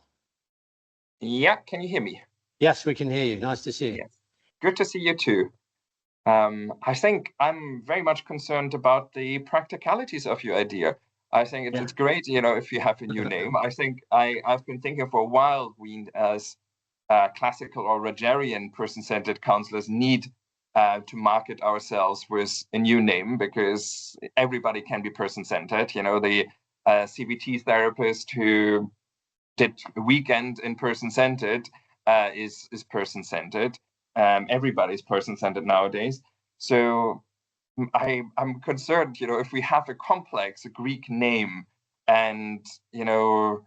Yeah, can you hear me? Yes, we can hear you. Nice to see you. Yes. Good to see you too. I think I'm very much concerned about the practicalities of your idea. I think it's great, you know, if you have a new name. I think I've been thinking for a while, we as classical or Rogerian person-centered counselors need to market ourselves with a new name, because everybody can be person-centered. You know, the CBT therapist who did a weekend in person-centered is person-centered. Everybody's person-centered nowadays. So I'm concerned, you know, if we have a complex, a Greek name, and, you know,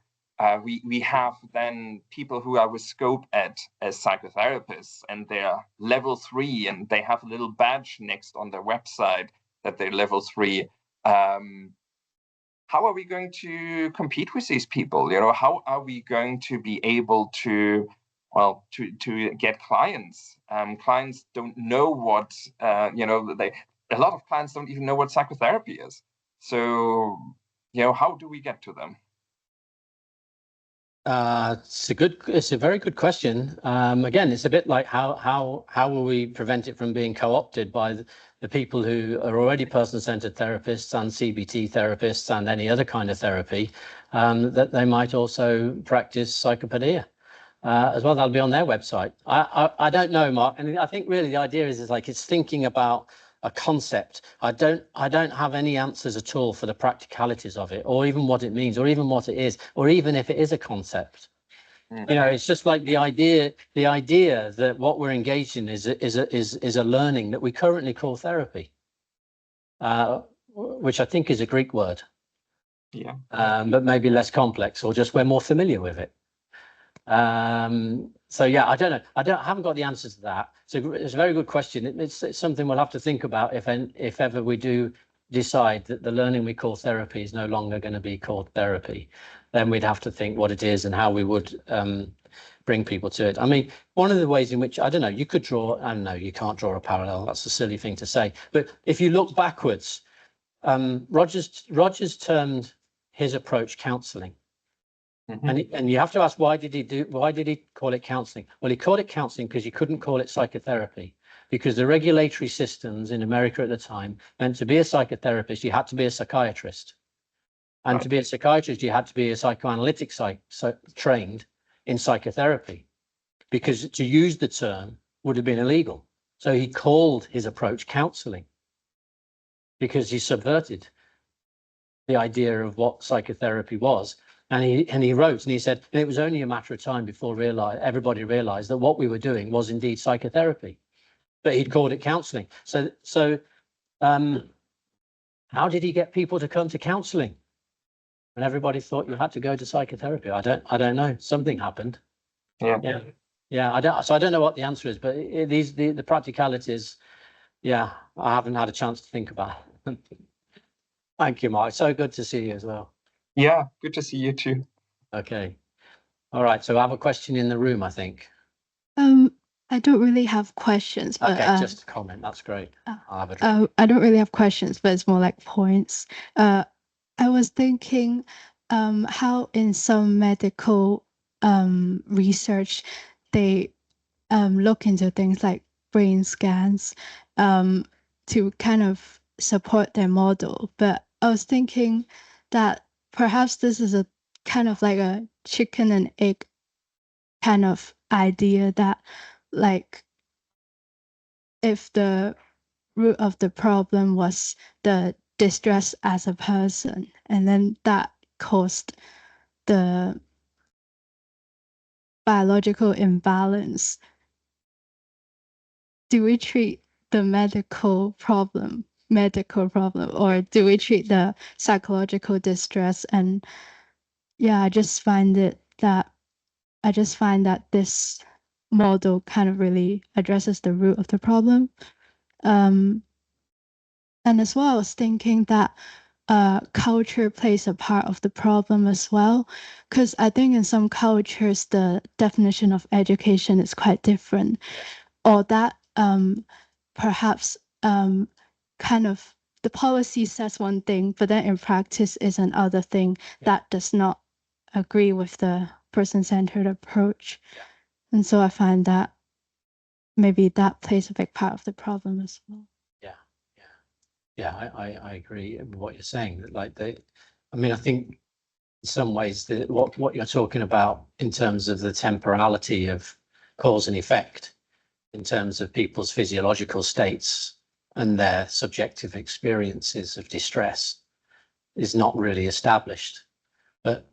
we have then people who are with scope as psychotherapists, and they're level 3, and they have a little badge next on their website that they're level 3. How are we going to compete with these people? You know, how are we going to be able to, well, to get clients? Clients don't know what, you know, a lot of clients don't even know what psychotherapy is. So, you know, how do we get to them? It's a very good question. Again, it's a bit like how will we prevent it from being co-opted by the people who are already person-centered therapists and CBT therapists and any other kind of therapy, that they might also practice psychopedia as well. That'll be on their website. I don't know, Mark, and I think really the idea is like it's thinking about a concept. I don't have any answers at all for the practicalities of it, or even what it means, or even what it is, or even if it is a concept. You know, it's just like the idea that what we're engaged in is a learning that we currently call therapy, which I think is a Greek word. Yeah. But maybe less complex, or just we're more familiar with it. So yeah, I don't know. I haven't got the answer to that. So it's a very good question. It's something we'll have to think about if ever we do decide that the learning we call therapy is no longer going to be called therapy. Then we'd have to think what it is and how we would bring people to it. I mean, one of the ways in which, I don't know, you could draw, I know you can't draw a parallel. That's a silly thing to say. But if you look backwards, Rogers termed his approach counselling. And you have to ask, why did he call it counselling? Well, he called it counselling because he couldn't call it psychotherapy, because the regulatory systems in America at the time meant to be a psychotherapist, you had to be a psychiatrist. And to be a psychiatrist, you had to be a psychoanalytic trained in psychotherapy, because to use the term would have been illegal. So he called his approach counselling, because he subverted the idea of what psychotherapy was. And he wrote and he said, and it was only a matter of time before everybody realized that what we were doing was indeed psychotherapy, but he'd called it counselling. So how did he get people to come to counselling when everybody thought you had to go to psychotherapy? I don't know. Something happened. Yeah. I don't know what the answer is, but the practicalities. Yeah, I haven't had a chance to think about. Thank you, Mark. So good to see you as well. Yeah, good to see you too. Okay. All right. So I have a question in the room, I think. I don't really have questions, but okay, just a comment. That's great. I'll have I don't really have questions, but it's more like points. I was thinking how in some medical research they look into things like brain scans to kind of support their model. But I was thinking that perhaps this is a kind of like a chicken and egg kind of idea, that like if the root of the problem was the distress as a person, and then that caused the biological imbalance, do we treat the medical problem, or do we treat the psychological distress? And yeah, I just find that this model kind of really addresses the root of the problem. And as well, I was thinking that culture plays a part of the problem as well, because I think in some cultures the definition of education is quite different, or that perhaps kind of the policy says one thing, but then in practice is another thing that does not agree with the person-centered approach. And so I find that maybe that plays a big part of the problem as well. Yeah, I agree with what you're saying. Like I mean, I think in some ways that what you're talking about in terms of the temporality of cause and effect, in terms of people's physiological states and their subjective experiences of distress, is not really established. But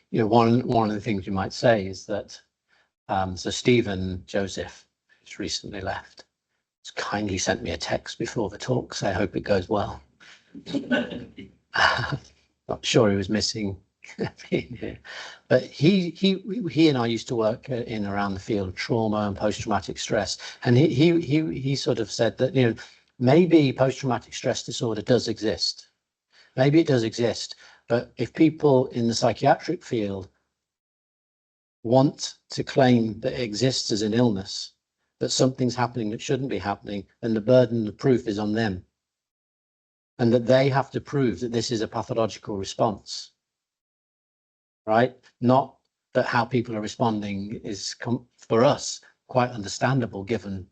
you know, one of the things you might say is that so Stephen Joseph, who's recently left, has kindly sent me a text before the talk, so I hope it goes well. Not sure he was missing being here, but he and I used to work in around the field of trauma and post-traumatic stress, and he sort of said that, you know, maybe post-traumatic stress disorder does exist. Maybe it does exist, but if people in the psychiatric field want to claim that it exists as an illness, that something's happening that shouldn't be happening, and the burden of proof is on them, and that they have to prove that this is a pathological response, right? Not that how people are responding is for us quite understandable given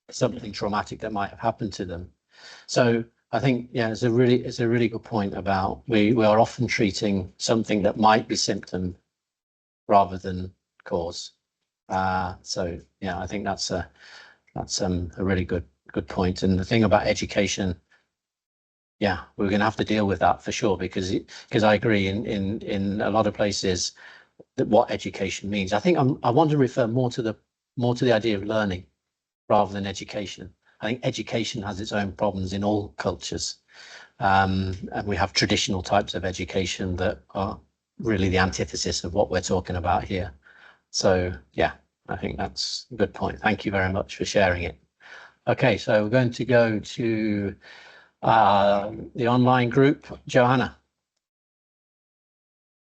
something traumatic that might have happened to them. So I think, yeah, it's a really good point about we are often treating something that might be symptom rather than cause. So yeah, I think that's a really good point. And the thing about education, yeah, we're going to have to deal with that for sure, because I agree in a lot of places that what education means. I think I want to refer more to the idea of learning rather than education. I think education has its own problems in all cultures, and we have traditional types of education that are really the antithesis of what we're talking about here. So yeah, I think that's a good point. Thank you very much for sharing it. Okay, so we're going to go to the online group. Johanna,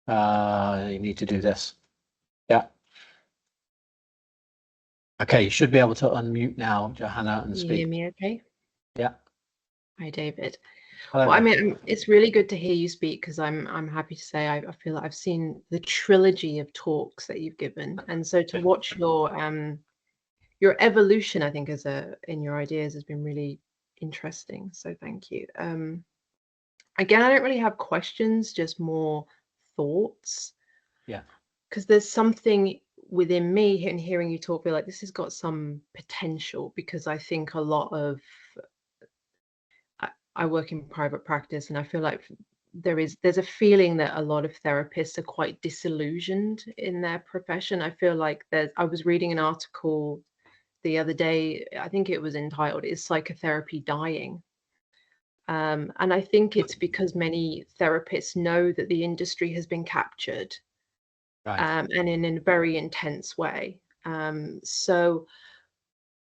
you need to do this. Yeah. Okay, you should be able to unmute now, Johanna, and Can you speak. hear me okay? Yeah. Hi, David. Hello. Well, I mean, it's really good to hear you speak, because I'm happy to say I feel like I've seen the trilogy of talks that you've given, and so to watch your evolution, I think, in your ideas has been really interesting. So thank you. Again, I don't really have questions, just more thoughts. Yeah. Because there's something within me in hearing you talk, feel like this has got some potential, because I think a lot of I work in private practice, and I feel like there's a feeling that a lot of therapists are quite disillusioned in their profession. I feel like I was reading an article the other day, I think it was entitled, "Is Psychotherapy Dying?" And I think it's because many therapists know that the industry has been captured, Right. and in a very intense way. So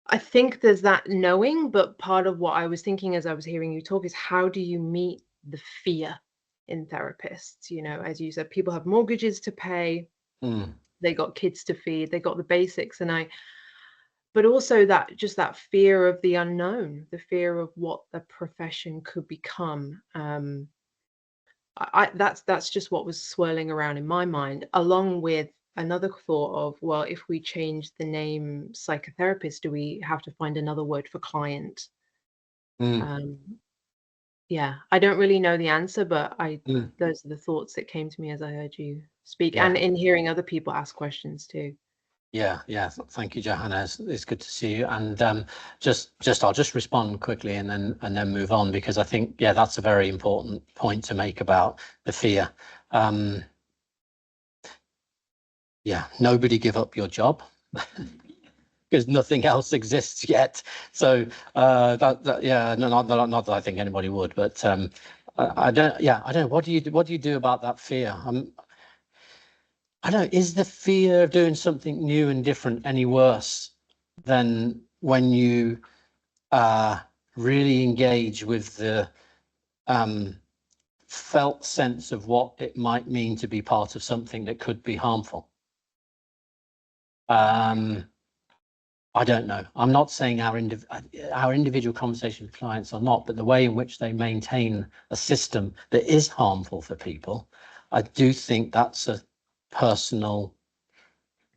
I think there's that knowing, but part of what I was thinking as I was hearing you talk is, how do you meet the fear in therapists? You know, as you said, people have mortgages to pay, they got kids to feed, they got the basics, but also that fear of the unknown, the fear of what the profession could become. That's just what was swirling around in my mind, along with another thought of, well, if we change the name psychotherapist, do we have to find another word for client? Yeah, I don't really know the answer, but those are the thoughts that came to me as I heard you speak, Yeah. and in hearing other people ask questions too. Yeah. Thank you, Johanna. It's good to see you. And I'll just respond quickly and then move on, because I think, yeah, that's a very important point to make about the fear. Yeah, nobody give up your job because nothing else exists yet. So not that I think anybody would, but I don't know. What do you do about that fear? I don't know, is the fear of doing something new and different any worse than when you really engage with the felt sense of what it might mean to be part of something that could be harmful? I don't know. I'm not saying our individual conversation with clients are not, but the way in which they maintain a system that is harmful for people, I do think that's a personal,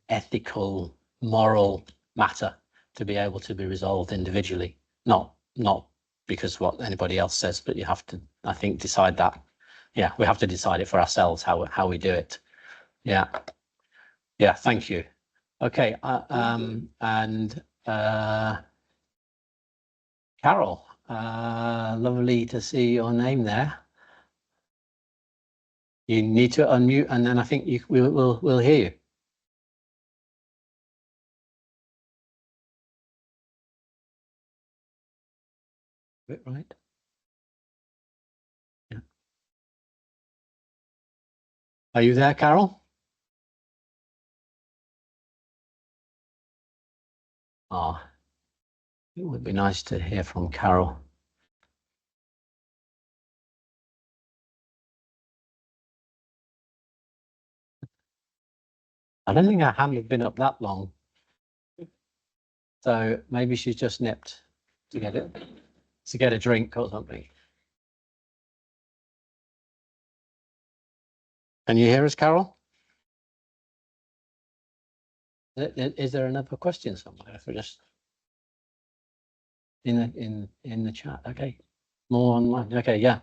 ethical, moral matter to be able to be resolved individually, not because what anybody else says, but you have to, I think, decide that. Yeah, we have to decide it for ourselves how we do it. Yeah, thank you. Okay, and Carol, lovely to see your name there. You need to unmute, and then I think we'll hear you. Right? Yeah. Are you there, Carol? Oh, it would be nice to hear from Carol. I don't think her hand had been up that long. So maybe she's just nipped to get a drink or something. Can you hear us, Carol? Is there another question somewhere? If we just in the chat, okay. More online, okay, yeah.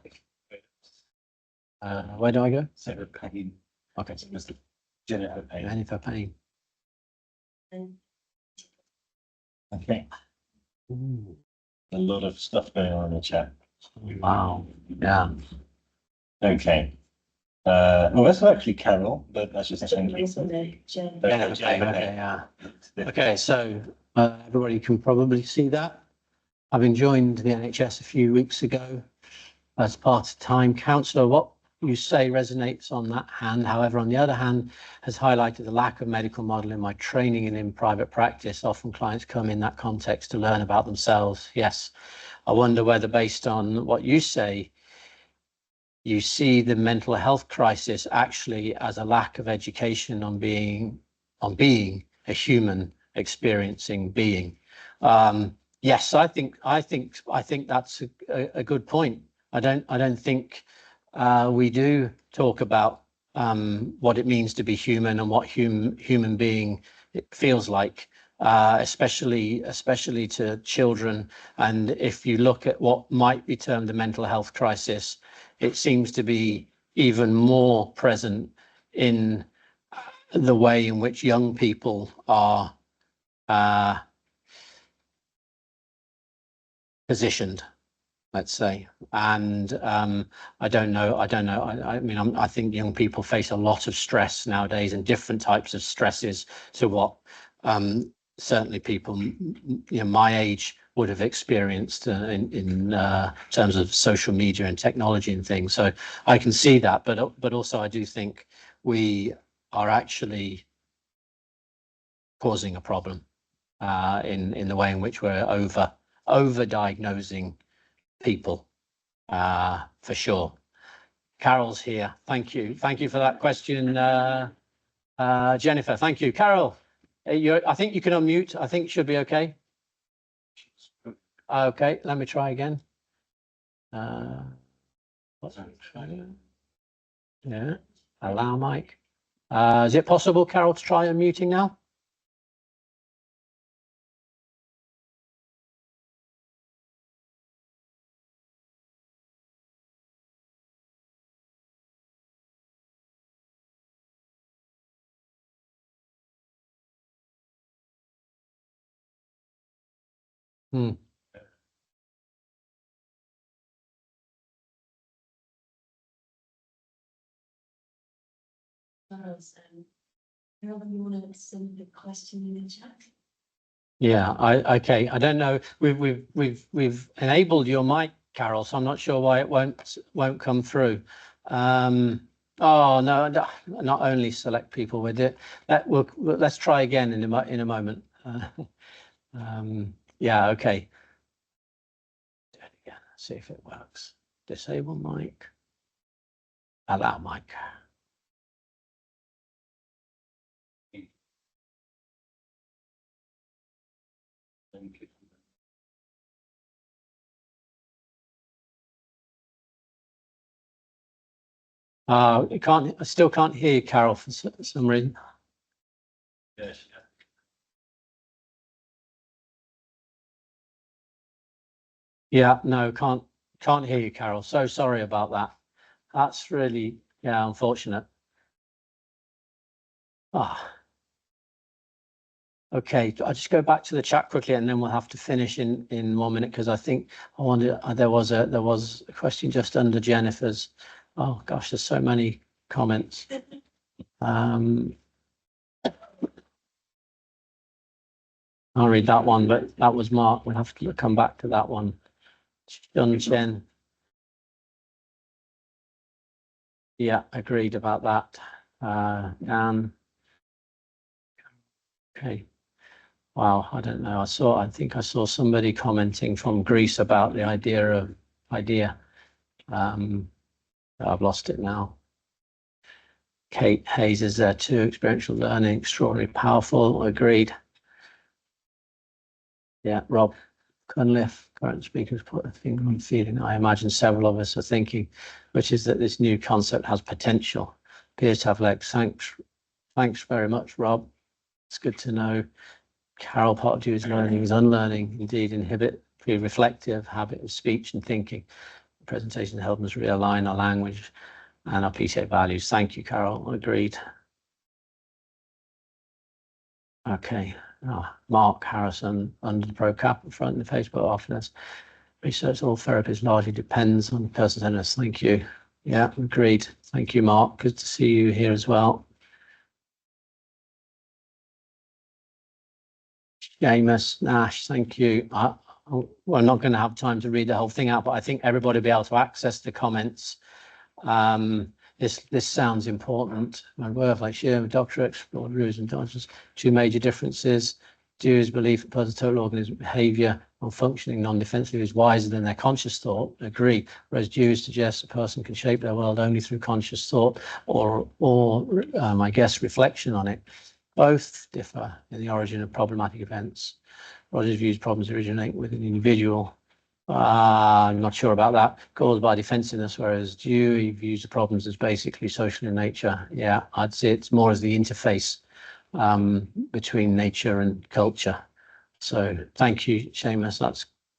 Where do I go? Sarah Payne. Okay, Mr. Jennifer Payne. Jennifer Payne. Okay. Ooh. A lot of stuff going on in the chat. Wow. Yeah. Okay. Well, that's actually Carol, but that's just Okay, yeah. Okay, so everybody can probably see that. Having joined the NHS a few weeks ago as part of Time Counsellor, what you say resonates on that hand. However, on the other hand, has highlighted the lack of medical model in my training and in private practice. Often clients come in that context to learn about themselves. Yes, I wonder whether based on what you say, you see the mental health crisis actually as a lack of education on being a human experiencing being. Yes, I think that's a good point. I don't think we do talk about what it means to be human and what human being feels like, especially to children. And if you look at what might be termed the mental health crisis, it seems to be even more present in the way in which young people are positioned, let's say. And I don't know. I mean, I think young people face a lot of stress nowadays, and different types of stresses to what certainly people, my age would have experienced in terms of social media and technology and things. So I can see that, but also I do think we are actually causing a problem in the way in which we're over diagnosing people, for sure. Carol's here. Thank you for that question, Jennifer. Thank you, Carol. I think you can unmute. I think it should be okay. Okay, let me try again. Yeah, allow mic. Is it possible, Carol, to try unmuting now? Carol, you want to send the question in the chat? Yeah, okay. I don't know. We've enabled your mic, Carol, so I'm not sure why it won't come through. Oh no, not only select people with it. Let's try again in a moment. Yeah, okay. Do it again. See if it works. Disable mic. Allow mic. I still can't hear you, Carol, for some reason. Yes. Yeah, no, can't hear you, Carol. So sorry about that. That's really, yeah, unfortunate. Okay, I'll just go back to the chat quickly, and then we'll have to finish in 1 minute, because I think I wanted there was a question just under Jennifer's. Oh gosh, there's so many comments. I'll read that one, but that was Mark. We'll have to come back to that one. John Chen. Yeah, agreed about that. Dan. Okay. Wow, I don't know. I think I saw somebody commenting from Greece about the idea. I've lost it now. Kate Hayes is there too. Experiential learning, extraordinarily powerful. Agreed. Yeah, Rob Cunliffe, current speakers, put a finger on feeling I imagine several of us are thinking, which is that this new concept has potential. Appears to have legs. Thanks very much, Rob. It's good to know. Carol, part of Dewey's learning is unlearning, indeed, inhibit pre-reflective habit of speech and thinking. The presentation helped us realign our language and our PTA values. Thank you, Carol. Agreed. Okay. Mark Harrison, under the pro cap in front of the Facebook office. Research all therapies largely depends on the person-centeredness. Thank you. Yeah, agreed. Thank you, Mark. Good to see you here as well. Seamus Nash, thank you. We're not going to have time to read the whole thing out, but I think everybody will be able to access the comments. This sounds important. My work, like Shearer, Doctor, explored rules and dodges. Two major differences. Dewey's belief that person's total organism behavior or functioning non-defensively is wiser than their conscious thought. Agree. Whereas Dewey suggests a person can shape their world only through conscious thought or I guess, reflection on it. Both differ in the origin of problematic events. Rogers views problems originate with an individual. I'm not sure about that. Caused by defensiveness, whereas Dewey views the problems as basically social in nature. Yeah, I'd say it's more as the interface between nature and culture. So thank you, Seamus.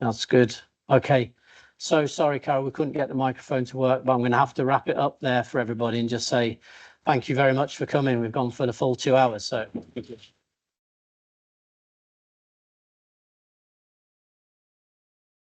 That's good. Okay. So sorry, Carol, we couldn't get the microphone to work, but I'm going to have to wrap it up there for everybody and just say thank you very much for coming. We've gone for the full 2 hours. So